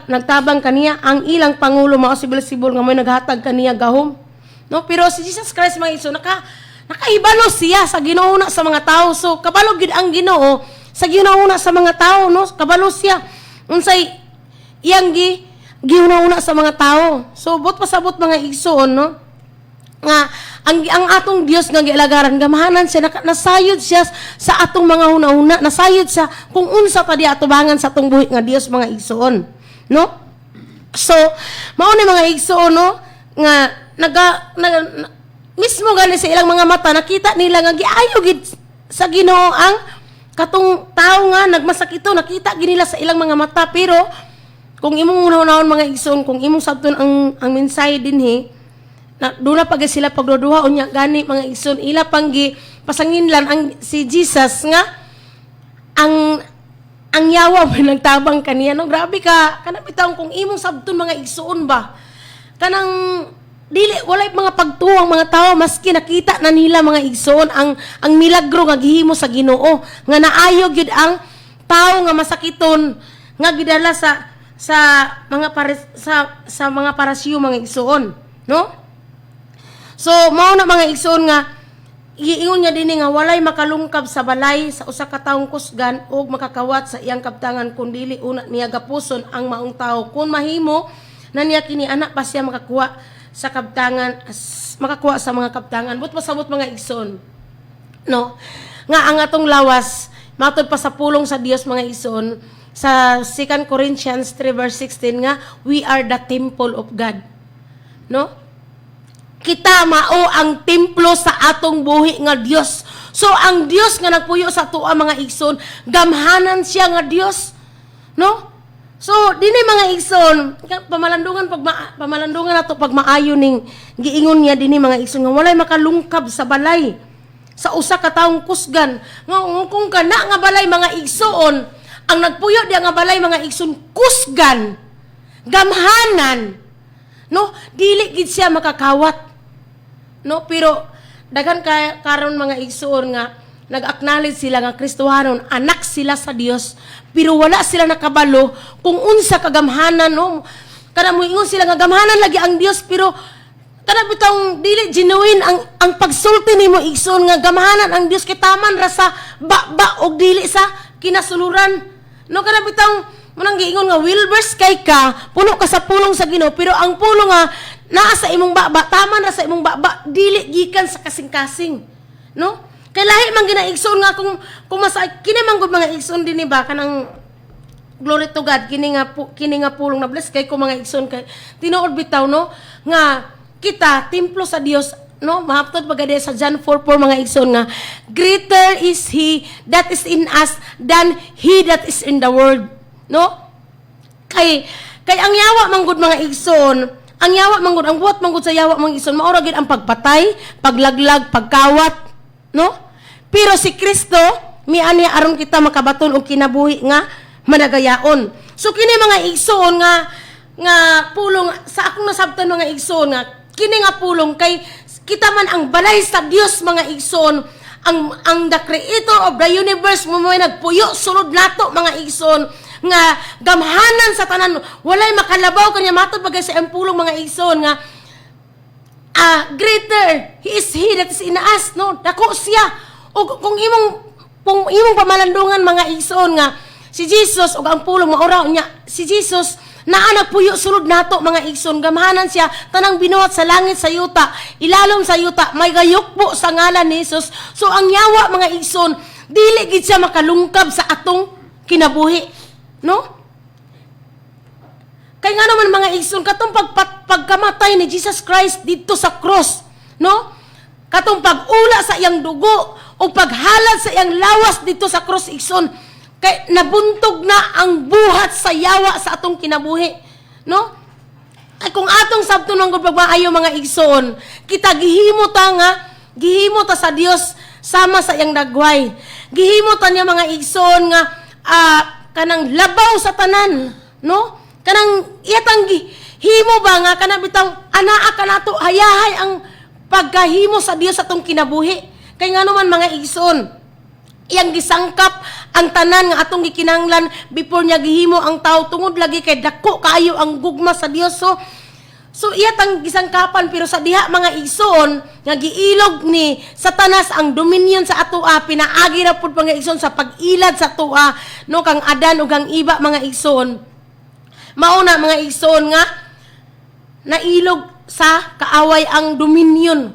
nagtabang kaniya ang ilang pangulo mao si Beelzebul nga may naghatag kaniya gahom. No, pero si Jesus Christ mga igsoon nakaibalo siya sa Ginoo na sa mga tao. So kabalo gid ang Ginoo sa Ginoo na sa mga tao no? Kabalo siya unsay iyang giuna sa mga tao. So bot pasabot mga igsoon no? Nga ang atong Dios nga gialagaran gamahanan siya nasayod siya sa atong mga hunahuna nasayod siya kung unsa pa di atubangan sa atong buhi nga Dios mga igsoon no so mao ni mga igsoon no nga mismo gani sa ilang mga mata nakita nila nga giayo gid sa Ginoo ang katong tao nga nagmasakito nakita gid nila sa ilang mga mata pero kung imong hunahon mga igsoon kung imong sabton ang mensahe dinhi na doon na pag sila pagduduha unya gani mga igsoon ila panggi pasanginlan ang si Jesus nga ang yawa may nagtabang kaniya no grabe ka kanang bitaw kung imong sabton mga igsoon ba kanang dili walay mga pagtuwang mga tawo maski nakita na nila mga igsoon ang milagro nga gihimo sa Ginoo nga naayo gyud ang tawo nga masakiton nga gidala sa mga mga Parisiyo mga igsoon no. So, mao na mga igsoon nga, iingon niya din nga, walay makalungkab sa balay sa usa ka tawong kusgan o makakawat sa iyang kabtangan kung dili una niya gapuson ang maong tao. Kung mahimo, na niya kini anak pa siya makakuha sa mga kabtangan. But pasabot mga igsoon. No? Nga ang atong lawas, matod pa sa pulong sa Dios mga igsoon, sa 2 Corinthians 3 verse 16 nga, we are the temple of God. No? Kita mao ang templo sa atong buhi nga Dios. So ang Dios nga nagpuyo sa tuwa mga igsoon, gamhanan siya nga Dios. No? So dinhi mga igsoon, pamalandungan nato pag maayo ning giingon niya dinhi mga igsoon nga walay makalungkab sa balay sa usa ka taong kusgan. Nga kung kana nga balay mga igsoon, ang nagpuyo diya nga balay mga igsoon kusgan, gamhanan. No, dili gid siya makakawat. No, pero daghan karon mga igsoon nga nag-acknowledge sila nga Kristohanon, anak sila sa Dios, pero wala sila nakabalo kung unsa kagamhanan no Kana moingon sila nga gamhanan lagi ang Dios pero kana bitong dili genuine ang pagsulti nimo igsoon nga gamhanan ang Dios kay taman ra sa ba og dili sa kinasuluran. No kana bitong munang giingon nga wilbers kay ka puno ka sa pulong sa Ginoo pero ang pulong nga naa sa imong baba taman ra sa imong baba dili gikan sa kasing-kasing. No? Kay lahi man ginaigsoon nga kung kini man gud mga igsoon dinhi ba kanang glory to God kini nga pulong na bless kay ko mga igsoon kay tinuod bitaw no nga kita templo sa Dios no mahaptod pagade sa John 4:4 mga igsoon nga greater is he that is in us than he that is in the world no kay ang yawa man gud mga igsoon ang yawa man gud ang buhat man gud sa yawa mga igsoon mao ra gid ang pagpatay paglaglag pagkawat no? Pero si Kristo, miani aron kita makabaton og kinabuhi nga managayaon. So kini mga igsoon nga pulong sa akong nasabtan mga igsoon nga kini nga pulong kay kita man ang balay sa Dios mga igsoon ang the creator of the universe mo may nagpuyo sulod nato mga igsoon nga gamhanan sa tanan walay makalabaw kanya matod bagay sa pulong mga igsoon nga greater is he that is in us no dako siya o kung imong pamalandungan mga igsoon nga si Jesus ug ang pulong mauraw niya si Jesus naa nagpuyo sulod nato mga igsoon gamhanan siya tanang binuhat sa langit sa yuta ilalom sa yuta may gayukbo sa ngalan ni Jesus so ang yawa mga igsoon dili gid siya makalungkab sa atong kinabuhi no kay nga naman mga igsoon katong pagkamatay ni Jesus Christ dito sa cross no katong pag-ula sa iyang dugo o paghalad sa iyang lawas dito sa cross igsoon kay nabuntog na ang buhat sa yawa sa atong kinabuhi no ay kung atong sabton ng pagmaayo mga igsoon kita gihimo ta sa Dios sama sa iyang dagway gihimo ta niya mga igsoon nga kanang labaw sa tanan no kanang iyatang himo ba nga kana bitaw anaa kanato hayahay ang pagkahimo sa Dios atong kinabuhi kay ngano man mga igsoon iyang gisangkap ang tanan nga atong gikinahanglan before niya gihimo ang tao tungod lagi kay dako kaayo ang gugma sa Dios so iyatang gisangkapan pero sa diha mga igsoon nga giilog ni Satanas ang dominion sa atoa pinaagi ra pud mga igsoon sa pag-ilad sa atoa no kang Adan ug ang iba mga igsoon mauna mga igsoon nga nailog sa kaaway ang dominion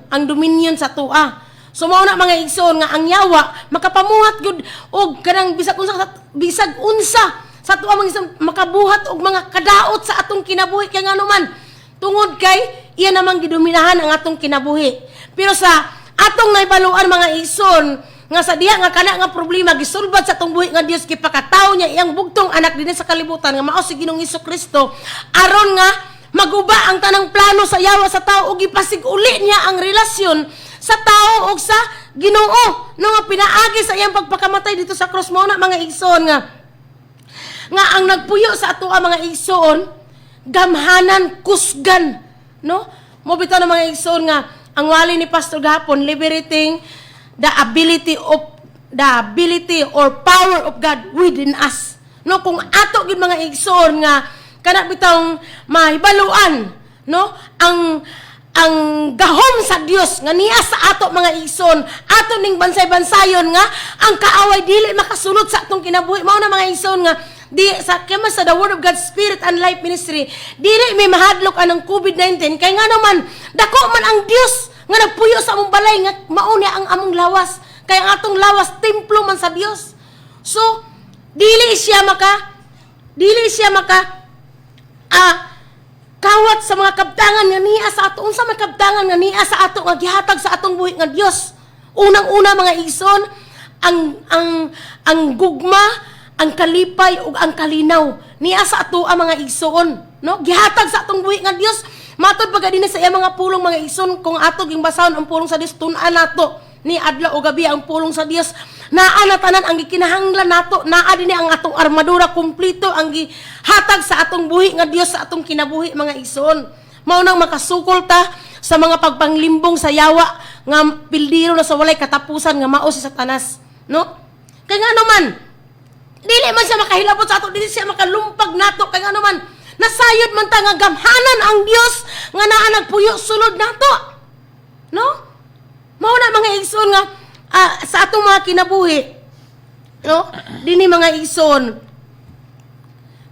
sa tua. So mauna mga igsoon nga ang yawa makapamuhat gud og kanang bisag unsa sa tua mga igsoon makabuhat og mga kadaot sa atong kinabuhi kay ngano man tungod kay iya namang gidominahan ang atong kinabuhi. Pero sa atong naibaluan mga igsoon nga sa diha nga kana nga problema gisulbad sa atong buhi nga Dios gipakataw niya iyang bugtong anak dinhi sa kalibutan nga mao si Ginoong Hesukristo aron nga maguba ang tanang plano sa yawa sa tao ug ipasig-uli niya ang relasyon sa tao ug sa Ginoo no nga pinaagi sa iyang pagpakamatay dito sa cross mo na mga igsoon nga ang nagpuyo sa ato mga igsoon gamhanan kusgan no mo bitaw na mga igsoon nga ang wali ni Pastor gahapon liberating the ability or power of God within us. No, kung ato gid mga igsoon nga kana bitong mahibaluan, no, ang gahom sa Dios nga niya sa ato mga igsoon, ato ning bansay-bansayon nga ang kaaway dili makasulod sa atong kinabuhi. Mao na mga igsoon nga di sa kema sa the Word of God Spirit and Life Ministry, dili may mahadlok anang COVID-19 kay nga naman dako man ang Dios nga nagpuyo sa among balay nga mao niya ang among lawas kay ang atong lawas templo man sa Dios. So dili siya maka kawat sa mga kabtangan nga niya sa ato unsa may kabtangan nga niya sa ato nga gihatag sa atong buhi nga Dios. Unang-una mga igsoon ang gugma, ang kalipay ug ang kalinaw niya sa ato ang mga igsoon, no? Gihatag sa atong buhi nga Dios. Matod pagka din sa iya mga pulong mga igsoon kung ato ging basahon ang pulong sa Dios tun-an nato ni adlaw o gabi ang pulong sa Dios naa na tanan ang gikinahanglan nato naa dinhi ang atong armadura kumpleto ang gihatag sa atong buhi nga Dios sa atong kinabuhi mga igsoon mao nang makasukol ta sa mga pagpanglimbong sa yawa nga pildiro na sa walay katapusan nga mao si Satanas no kay nga naman dili man siya makahilabot sa ato dili siya makalumpag nato kay nga naman Nasayod man ta nga gamhanan ang Dios nga naa nagpuyo sulod nato. No? Mao na mga igsoon nga sa atong mga kinabuhi. No? Dini mga igsoon.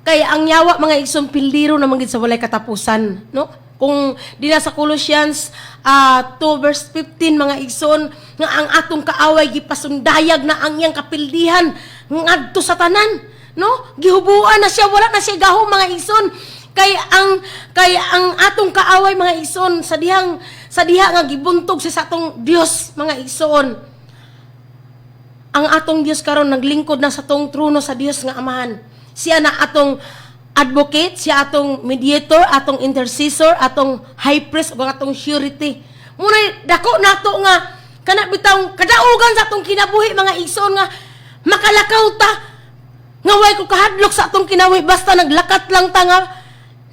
Kay ang yawa mga igsoon pildiro na manggid sa walay katapusan, no? Kung dina sa Colossians 2 verse 15 mga igsoon nga ang atong kaaway gipasundayag na ang iyang kapildihan ngadto sa tanan, no? Gihubuan na siya, wala na siya gahom mga igsoon. Kay ang atong kaaway mga igsoon sa diha nga gibuntog sa atong Dios mga igsoon. Ang atong Dios karon naglingkod na sa atong trono sa Dios nga Amahan. Siya na atong advocate, siya atong mediator, atong intercessor, atong high priest, ug atong surety. Muna dako nato nga kana bitaw kadaugan sa atong kinabuhi mga igsoon nga makalakaw ta nga way ko kahadlok sa atong kinabuhi basta naglakat lang ta nga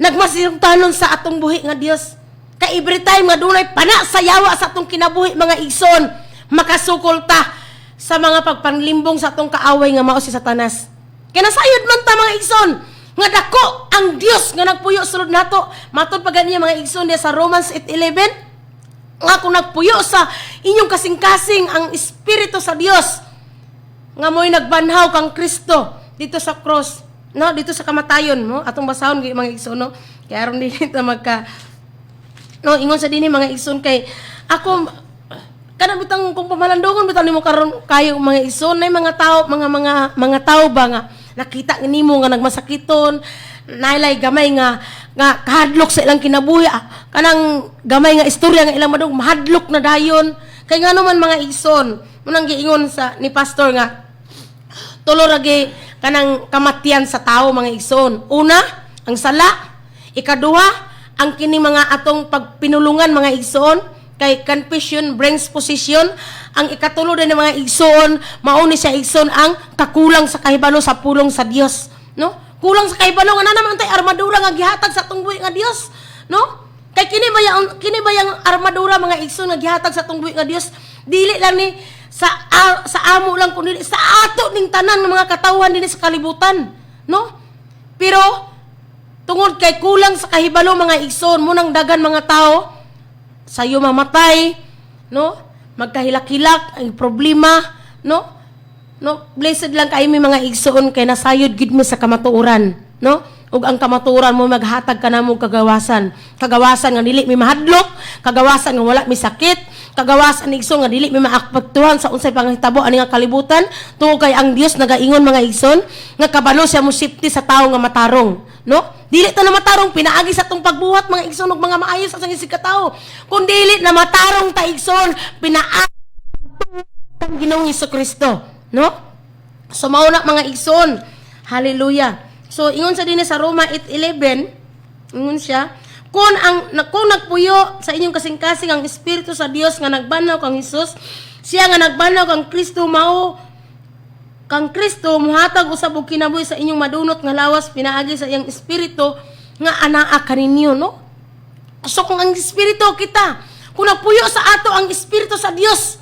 nagmasirungtanon sa atong buhi nga Dios. Kay every time nga dunay pana sa yawa sa atong kinabuhi mga igsoon, makasukol ta sa mga pagpanlimbong sa atong kaaway nga mao si Satanas. Kaya nasayod man ta mga igsoon nga dako ang Dios nga nagpuyo sulod nato. Matod pa ganiya mga igsoon diya sa Romans 8:11 nga kung nagpuyo sa inyong kasing-kasing ang Espiritu sa Dios nga mo'y nagbanhaw kang Kristo dito sa cross, no, dito sa kamatayon mo, atong basahon kay mga igsoon, no. Kaya aron dili ta no, ingon sa dinhi mga igsoon kay ako kana bitang kung pamalandongon bitang nimo karon kayo mga igsoon nay mga tao ba nga nakita nimo nga nagmasakiton nailay gamay nga kahadlok sa ilang kinabuhi kanang gamay nga istorya nga ilang madung mahadlok na dayon kay ngano man mga igsoon munang giingon sa ni pastor nga tulo ragi kanang kamatian sa tao mga igsoon. Una, ang sala. Ikaduha, ang kini mga atong pagpinulungan mga igsoon. Kay confession brings position. Ang ikatulo din ng mga igsoon, mauni siya igsoon ang kakulang sa kahibalo sa pulong sa Dios. No? Kulang sa kahibalo nga naman tay armadura nga gihatag sa atong buhi nga Dios. No? Kay kini ba yang armadura mga igsoon nga gihatag sa atong buhi nga Dios? Dili lang ni sa amo lang kundi sa ato ning tanan ng mga katawhan dinhi sa kalibutan, no? Pero tungod kay kulang sa kahibalo mga igsoon mo nang dagan mga tao sayo mamatay, no? Magkahilak-hilak ang problema, no? No, blessed lang kay mi mga igsoon kay nasayod gid mi sa kamatuoran, no? Ug ang kamatuoran mo maghatag ka namo kagawasan nga dili mi mahadlok, kagawasan nga wala mi sakit, kagawasan igsoon nga dili mi maakpektuhan sa unsay panghitabo ani nga kalibutan tungod kay ang Dios nagaingon mga igsoon nga kabalo siya mo safety sa tawo nga matarong, no? Dili ta na matarong pinaagi sa tong pagbuhat mga igsoon ug mga maayos sa isig ka tawo. Kun dili na matarong ta igsoon pinaagi ang Ginoong Hesukristo, no? So mao na mga igsoon. Hallelujah. So ingon sa dinhi sa Roma 8:11, ingon siya, kung nagpuyo sa inyong kasing-kasing ang Espiritu sa Dios nga nagbanaw kang Hesus, siya nga nagbanaw kang Kristo mao kang Kristo muhatag usab og kinabuhi sa inyong madunot nga lawas pinaagi sa iyang espiritu nga anaa kaninyo, no? So kung ang espiritu kita, kung nagpuyo sa ato ang Espiritu sa Dios,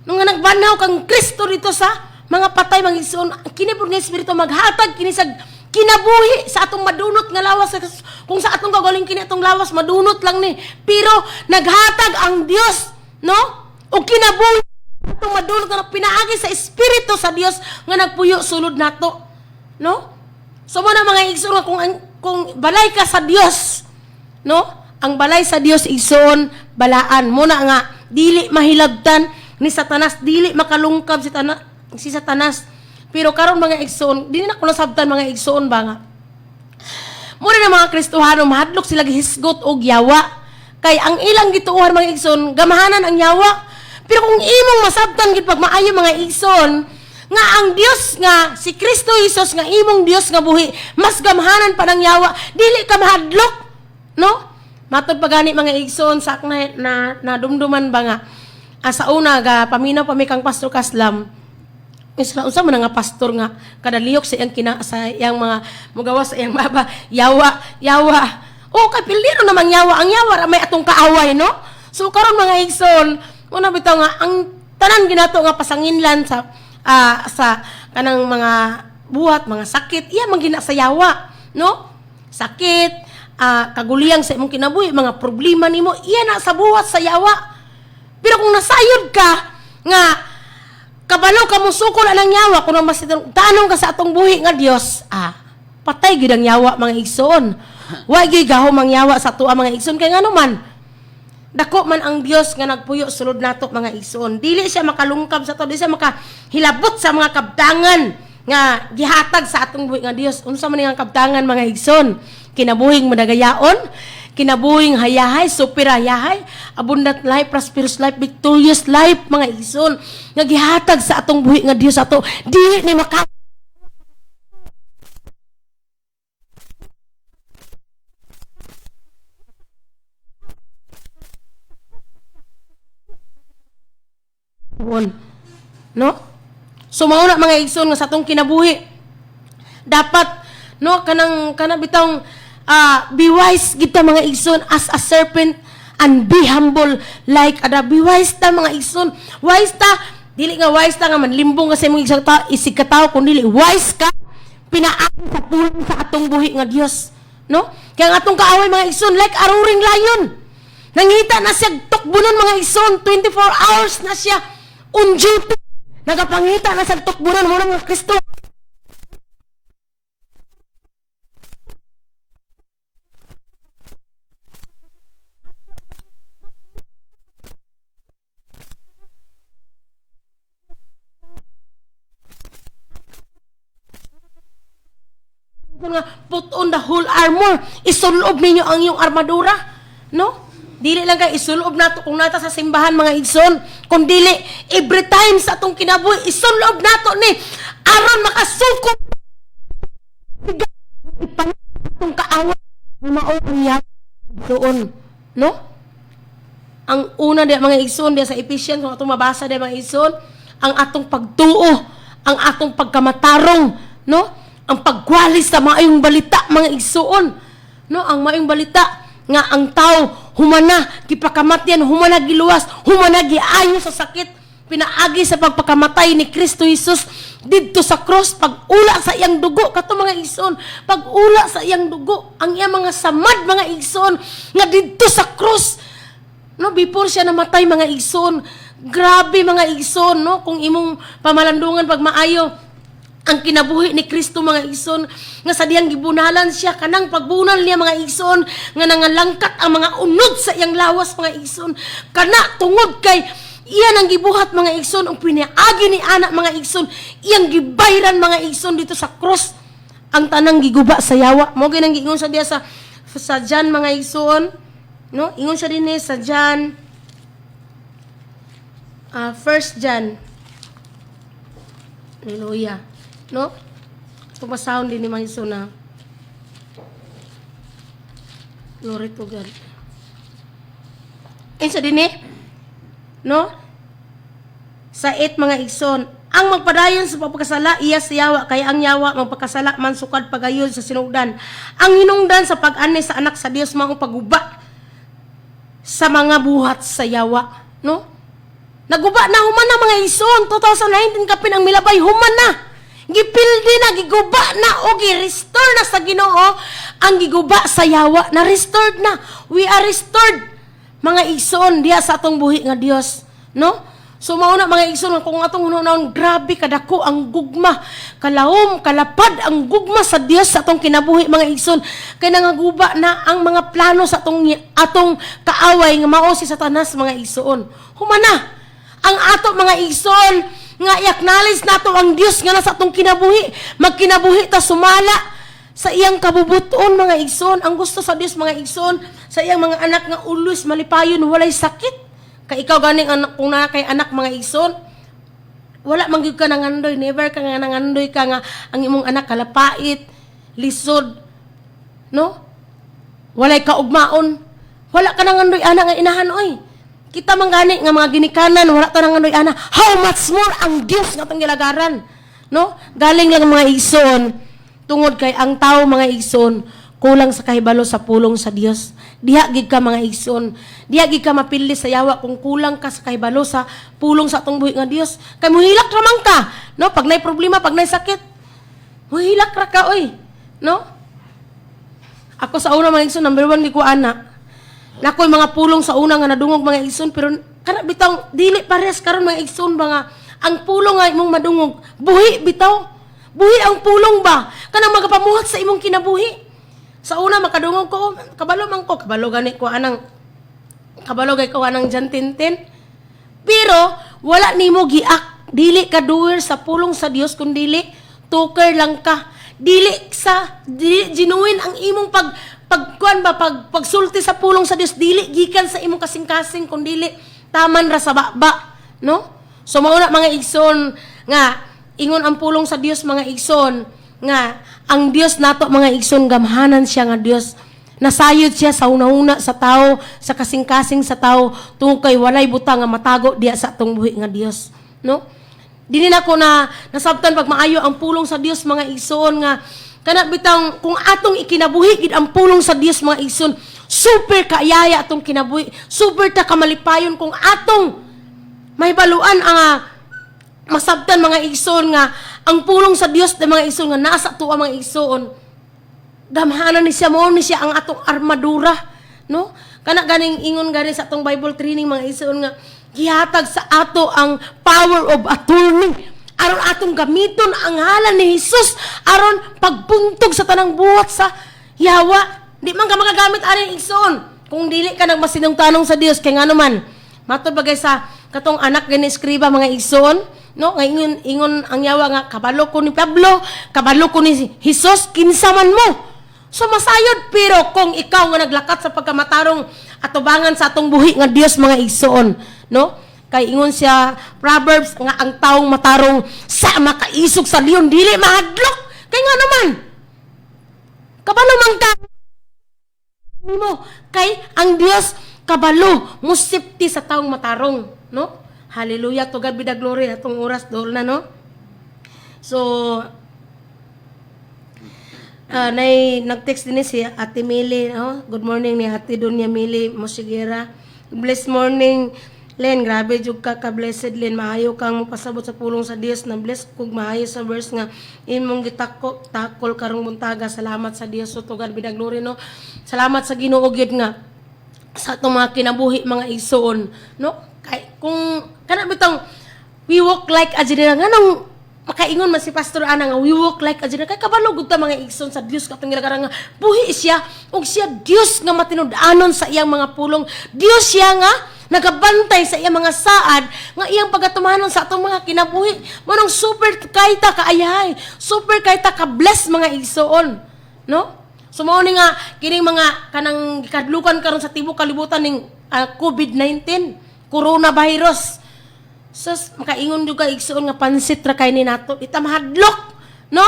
nung nga nagbanaw kang Kristo dito sa mga patay mga igsoon, kini pud nga espiritu maghatag kini sa kinabuhi sa atong madunot nga lawas. Kung sa atong gagaling kini atong lawas madunot lang ni, pero naghatag ang Dios, no? O kinabuhi atong madunot nga pinaagi sa Espiritu sa Dios nga nagpuyo sulod nato, no? So mo na mga igsoon kung balay ka sa Dios, no? Ang balay sa Dios igsoon balaan mo na nga dili mahilagtan ni Satanas, dili makalungkab si Satanas. Pero karon mga igsoon, dili na ko nasabtan mga igsoon ba nga. Muna na mga Kristohano, mahadlok sila gihisgot og yawa. Kay ang ilang gituohan mga igsoon, gamahanan ang yawa. Pero kung imong masabtan gid pag maayo mga igsoon, nga ang Dios nga si Kristo Jesus nga imong Dios nga buhi, mas gamahanan pa ng yawa, dili ka mahadlok, no? Matod pa gani mga igsoon sa na dumduman ba nga. Sa una ga paminaw pa mi kang Pastor Kaslam. Unsa man nga pastor nga kada lihok sa iyang mga mugawa sa iyang baba yawa. O kay pildiro namang yawa, ang yawa may atong kaaway, no? So karon mga igsoon, una bitaw nga ang tanan ginato nga pasanginlan sa kanang mga buhat, mga sakit, iya man gina sa yawa, no? sakit, kaguliyang sa imong kinabuhi, mga problema nimo, iya na sa buhat sa yawa. Pero kung nasayod ka nga kabalo ka mo sukol anang yawa, kung tanong ka sa atong buhi nga Dios, patay gid ang yawa mga igsoon. Wa gyud gahom ang yawa sa tuwa mga igsoon kay ngano man dako man ang Dios nga nagpuyo sulod nato mga igsoon. Dili siya makalungkab sa to, dili siya makahilabot sa mga kabtangan nga gihatag sa atong buhi nga Dios. Unsa man nga kabtangan mga igsoon? Kinabuhing madagayaon, kinabuhing hayahay, super hayahay, abundant life, prosperous life, victorious life mga igsoon nga gihatag sa atong buhi nga Dios ato. Dili ni maka no? So mauna mga igsoon nga sa atong kinabuhi dapat no kanang bitang be wise kita mga igsoon as a serpent and be humble like ada. Be wise ta mga igsoon. Wise ta dili nga wise ta nga manlimbong kasi mong isang tao isig ka tao kun dili wise ka pinaagi sa pulong sa atong buhi nga Dios, no? Kaya ang atong kaaway mga igsoon like aruring layon. Nangita na siya tukbunon mga igsoon, 24 hours na siya on duty. Nagapangita na sa tukbunon mo ng Kristo. Nga put on the whole armor, isulob ninyo ang iyong armadura, no? Dili lang kay isulob nato kung nata sa simbahan mga igsoon, kung dili every time sa atong kinabuhi isulob nato ni aron makasuko itong kaaway mao ang doon, no? Ang una di mga igsoon di sa Ephesians kung atong mabasa di mga igsoon, ang atong pagtuo, ang atong pagkamatarong, no? Ang pagwalis sa maayong balita mga igsoon, no? Ang maayong balita nga ang tao humana gipakamatyan, humana giluwas, humana giayo sa sakit, pinaagi sa pagpakamatay ni Kristo Jesus didto sa cross, pag-ula sa iyang dugo kato mga igsoon, pag-ula sa iyang dugo ang iyang mga samad mga igsoon nga didto sa cross, no? Before siya namatay mga igsoon, grabe mga igsoon, no? Kung imong pamalandungan pag maayo ang kinabuhi ni Kristo mga igsoon, nga sa diyang gibunalan siya, kanang pagbunal niya mga igsoon, nga nangalangkat ang mga unod sa iyang lawas mga igsoon, kana tungod kay iyan ang gibuhat mga igsoon, ang pinaagi ni anak mga igsoon, iyang gibayran mga igsoon dito sa cross, ang tanang giguba sa yawa. Mo ginang giingon sa diya sa John mga igsoon, no? Ingon siya din sa John, 1 John, hallelujah, no? Pumasahon din ni mga igsoon na glory to God. Insa din no? Sa 8 mga igsoon, ang magpadayon sa pagpakasala iya sa yawa, kaya ang yawa magpakasala man sukad pagayon sa sinugdan. Ang hinungdan sa pag-ani sa anak sa Dios mao paguba sa mga buhat sa yawa, no? Naguba na human na mga igsoon, 2019 kapin ang milabay human na. Gipildi na, giguba na o gi-restore na sa Ginoo ang giguba sa yawa, na restored na. We are restored mga igsoon diya sa atong buhi nga Dios, no? So mauna mga igsoon kung atong hunahon, grabe kadako ang gugma, kalawom, kalapad ang gugma sa Dios sa atong kinabuhi mga igsoon, kay nangaguba na ang mga plano sa atong kaaway nga mao si Satanas mga igsoon. Humana ang ato mga igsoon nga i-acknowledge nato ang Dios nga nasa atong kinabuhi, magkinabuhi ta sumala sa iyang kabubuton mga igsoon. Ang gusto sa Dios mga igsoon, sa iyang mga anak nga ulos malipayon, walay sakit. Kay ikaw ganing anak, kung na kay anak mga igsoon, wala man gyud ka nangandoy, never ka nga nangandoy ka nga ang imong anak kalapait, lisod, no? Walay kaugmaon, wala ka nangandoy anak nga inahan oy. Kita man gani nga mga ginikanan, wala ta nangandoy anak. How much more ang Dios nga atong gilagaran, no? Galing lang mga igsoon tungod kay ang tao mga igsoon kulang sa kahibalo sa pulong sa Dios. Diha gid ka mga igsoon, diha gid ka mapili sa yawa kung kulang ka sa kahibalo sa pulong sa atong buhi nga Dios. Kay muhilak ra man ka, no? Pag nay problema, pag nay sakit, muhilak ra ka oy, no? Ako sa una mga igsoon, number 1 gi ko ana. Nakoy mga pulong sa una nga nadungog mga igsoon, pero kana bitaw dili pares karon mga igsoon ba nga ang pulong nga imong madungog, buhi bitaw. Buhi ang pulong ba? Kanang magapamuhat sa imong kinabuhi. Sa una makadungog ko, kabalo man ko, kabalo gani ko anang kabalo gay ko anang jantintin. Pero wala nimo giak, dili ka doer sa pulong sa Dios kun dili tuker lang ka. Dili genuine ang imong pagsulti sa pulong sa Dios, dili gikan sa imong kasing-kasing kun dili taman ra sa baba, no? So mauna mga igsoon nga ingon ang pulong sa Dios mga igsoon nga ang Dios nato mga igsoon gamhanan siya nga Dios. Nasayod siya sa una-una sa tao, sa kasing-kasing sa tao tungod kay walay butang nga matago diya sa atong buhi nga Dios, no? Dili na ko na nasabtan pag maayo ang pulong sa Dios mga igsoon nga kana bitang kung atong ikinabuhi gid ang pulong sa Dios mga igsoon, super kaayaya atong kinabuhi, super ta kamalipayon kung atong may baluan ang masabtan mga igsoon nga ang pulong sa Dios de mga igsoon nga nasa tuwa mga igsoon. Damhanan ni siya mo ni siya ang atong armadura, no? Kana ganing ingon gani sa atong Bible training mga igsoon nga gihatag sa ato ang power of attorney aron atong gamiton ang ngalan ni Jesus aron pagbuntog sa tanang buhat sa yawa. Di man ka magagamit ani igsoon kung dili ka nagmasinungtanong sa Dios kay ngano man matod bagay sa katong anak gani eskriba mga igsoon, no? Nga ingon ang yawa nga kabalo ko ni Pablo, kabalo ko ni Jesus, kinsa man mo. So masayod pero kung ikaw nga naglakat sa pagkamatarong atubangan sa atong buhi nga Dios mga igsoon, no? Kay ingon siya Proverbs nga ang taong matarong sa makaisog sa leon dili mahadlok. Kay nga naman kabalo man ka mo kay ang Dios kabalo musipti sa taong matarong, no? Hallelujah, to God be the glory. Atong oras dol na, no? So nag-text din si Ate Mili, no? Good morning ni Ate Dunya Mili Mosigera. Blessed morning Len, grabe jud ka blessed Len, maayo kang pasabot sa pulong sa Dios na bless kog maayo sa verse nga imong takol karong buntaga. Salamat sa Dios, so to God be the glory, no? Salamat sa Ginoo gyud nga sa atong mga kinabuhi mga igsoon, no? Kay kung kana bitong we walk like ajira nga nang makaingon man si Pastor Ana nga we walk like ajira kay kabalo gud ta mga igsoon sa Dios katong gilagaran nga buhi siya ug siya Dios nga matinud-anon sa iyang mga pulong. Dios siya nga nagabantay sa iyang mga saad nga iyang pagatumanon sa atong mga kinabuhi. Manong super kayta kaayahay, super kayta ka bless mga igsoon, no? So mao ni nga kining mga kanang gikadlukan karon sa tibuok kalibutan ning COVID-19 coronavirus. Sus, makaingon juga igsoon nga pansit ra kay ni nato. Ita mahadlok, no?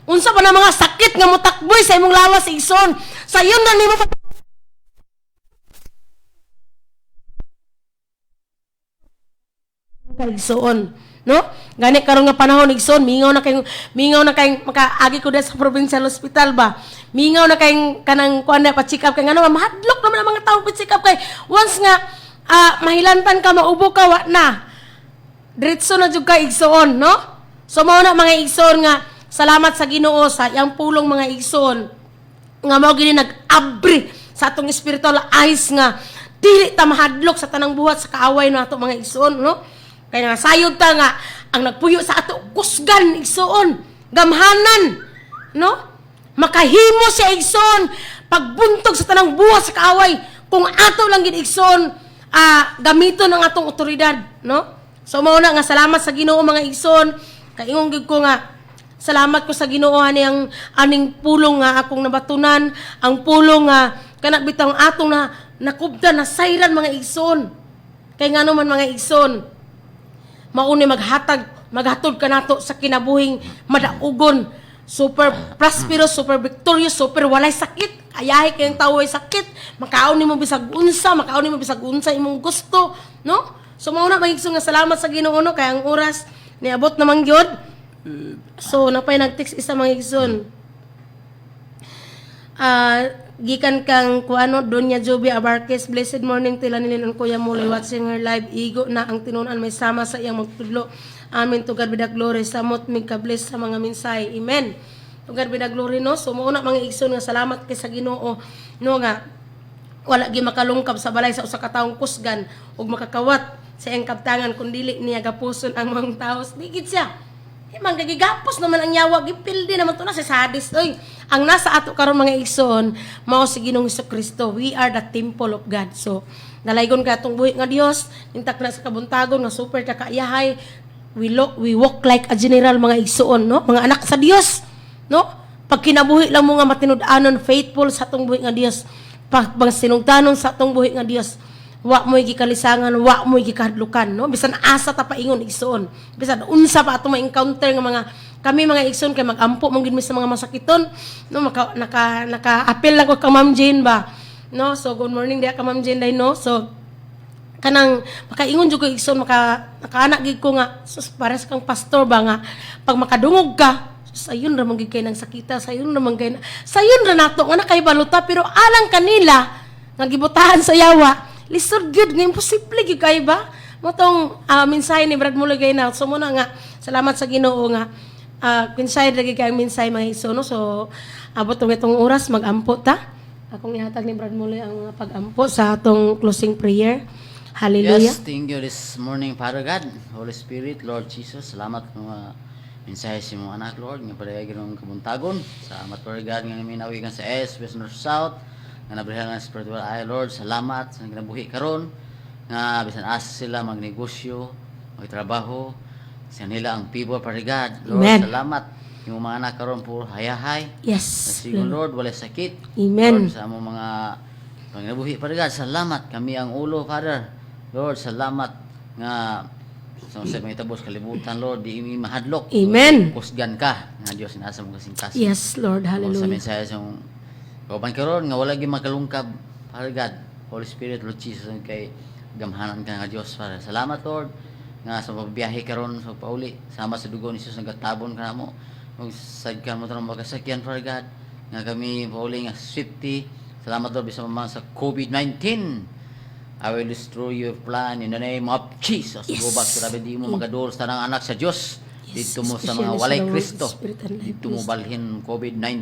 Unsa pa na mga sakit nga motakboy sa imong lawas igsoon. Sayon na nimo igsoon, no? Gani karon nga panahon igsoon, mingaw na kay makaagi ko sa provincial hospital ba. Mingaw na kay kanang kuan na pa-check up kay ngano mahadlok naman ang mga tawo pa-check up kay once nga mahilantan ka, maubo ka, wa na. Diretso na jud ka igsoon, no? So mao na mga igsoon nga salamat sa Ginoo sa iyang pulong mga igsoon nga mao gini nag-abri sa atong spiritual eyes nga dili ta mahadlok sa tanang buhat sa kaaway nato mga igsoon, no? Kaya nga sayod ta nga ang nagpuyo sa ato kusgan igsoon, gamhanan, no? Makahimo siya igsoon pagbuntog sa tanang buhat sa kaaway kung ato lang gid igsoon gamiton ang atong otoridad, no? So mao na nga salamat sa Ginoo mga igsoon. Kay ingon gid ko nga salamat ko sa Ginoo ani ang aning pulong nga akong nabatunan, ang pulong nga kana bitang atong na nakubdan na sayran mga igsoon. Kay ngano man mga igsoon, mao ni maghatod ka nato sa kinabuhing madaugon, super prosperous, super victorious, super walay sakit. Ayahay kayong tao ay sakit, makaon nimo bisag unsa imong gusto, no? So mao na magiging nga salamat sa Ginoo, no? Kaya ang oras niabot naman gyud. So napay nag-text isa mga igsoon. Gikan kang kuano Donya Joby Abarques, blessed morning tila nilin ang kuya mo watching her live, igo na ang tinunan may sama sa iyang magtudlo. Amen, to God be the glory. Samot mig ka-bless sa mga mensahe. Amen. Tugar binaglory no. So muna mga igsoon nga salamat kay sa Ginoo no nga wala gi makalungkab sa balay sa usa ka taong kusgan ug makakawat sa iyang kabtangan kun dili niya gapuson ang mga taos digid siya. Man gagigapos naman ang yawa gipildi naman to na si sadis oy. Ang nasa ato karon mga igsoon mao si Ginoong Hesukristo. We are the temple of God. So dalaygon ka atong buhi nga Dios intak na sa kabuntagon nga super ka kaayahay. We walk like a general mga igsoon no, mga anak sa Dios no. Pag kinabuhi lang mo nga matinud-anon faithful sa atong buhi nga Dios. Pag sinungtanon sa atong buhi nga Dios, wa mo'y gikalisangan, wa mo'y gikahadlukan, no? Bisan asa ta paingon igsoon. Bisan unsa pa ato ma-encounter nga mga kami mga igsoon kay magampo mong gid mi sa mga masakiton, no? Naka-appeal lang ko ka Ma'am Jane ba, no? So good morning diha ka Ma'am Jane day, no? So kanang makaingon jud ko igsoon nakaanak gid ko nga sus pares kang pastor ba nga pag makadungog ka sayon ra man gid kay nang sakita, sayon ra man kay sayon ra nato nga nakay baluta pero alang kanila nga gibutahan sa yawa lisod gyud nga imposible gyud kay ba mo tong mensahe ni Brad Muloy kay na so muna nga salamat sa Ginoo nga mensahe lagi kay mensahe mga igsoon no? So abot itong oras magampo ta akong ihatag ni Brad Muloy ang pagampo sa atong closing prayer. Hallelujah. Yes, thank you this morning, Father God, Holy Spirit, Lord Jesus. Salamat mga mensahe sa mga anak, Lord, nga palagi ng kabuntagon. Salamat, Lord God, nga minawigan sa East, West, North, South, nga nabrihan ng spiritual eye, Lord. Salamat sa kinabuhi karon nga bisan asa sila magnegosyo, magtrabaho, sa nila ang people, Father God. Lord, Amen. salamat. Yung mga anak karon puro hayahay. Yes. Nasigon, Lord, wala sakit. Amen. Lord, sa among mga panginabuhi, Father God, salamat. Kami ang ulo, Father. Lord, salamat nga sa mga tabos kalibutan, Lord, di imi mahadlok. Amen. Kusgan ka nga Dios inasa mo kasing Yes, Lord. Sa Hallelujah. mensahe sa kauban karon nga wala gyud makalungkab, Father God, Holy Spirit, Lord Jesus, kay gamhanan ka nga Dios, Father. Salamat, Lord, nga sa pagbiyahe karon sa pauli, sama sa dugo ni Jesus nagatabon ka namo. Ug sagkan mo tanong makasakyan, Father God, nga kami pauli nga safety. Salamat, Lord, bisa mamang sa COVID-19. I will destroy your plan in the name of Jesus. Yes. Go back to Rabbi, di mo magadol sa tanang anak sa Diyos. Yes, Dito mo sa especially mga sa walay Lord, Kristo. Spirit and life, Dito mo please. balhin COVID-19.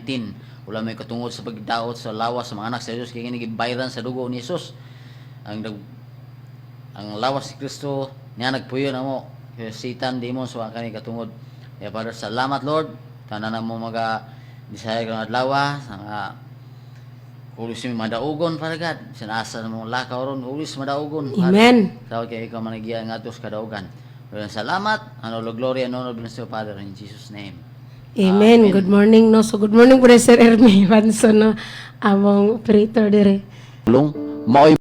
Wala may katungod sa pagdaot sa lawas sa mga anak sa Diyos. Kaya ginigibayran sa dugo ni Jesus. Ang lawas ni Kristo, niya nagpuyo na mo. Kaya Satan, demon, so ang kani katungod. Kaya Father, salamat Lord. Tanan mo disaya ka ng adlaw. Sa nga ulis mi madaugon, Father God. Sinasa na mong lakaw ron, ulis madaugon. Amen. Tawag kay ikaw managiyan nga tos kadaugan. Lord, salamat. Ano lo glory and honor bless you, Father, in Jesus' name. Amen. Good morning, no? So, good morning po Sir Ermi Vanson, no? Among operator dire. Long, maoy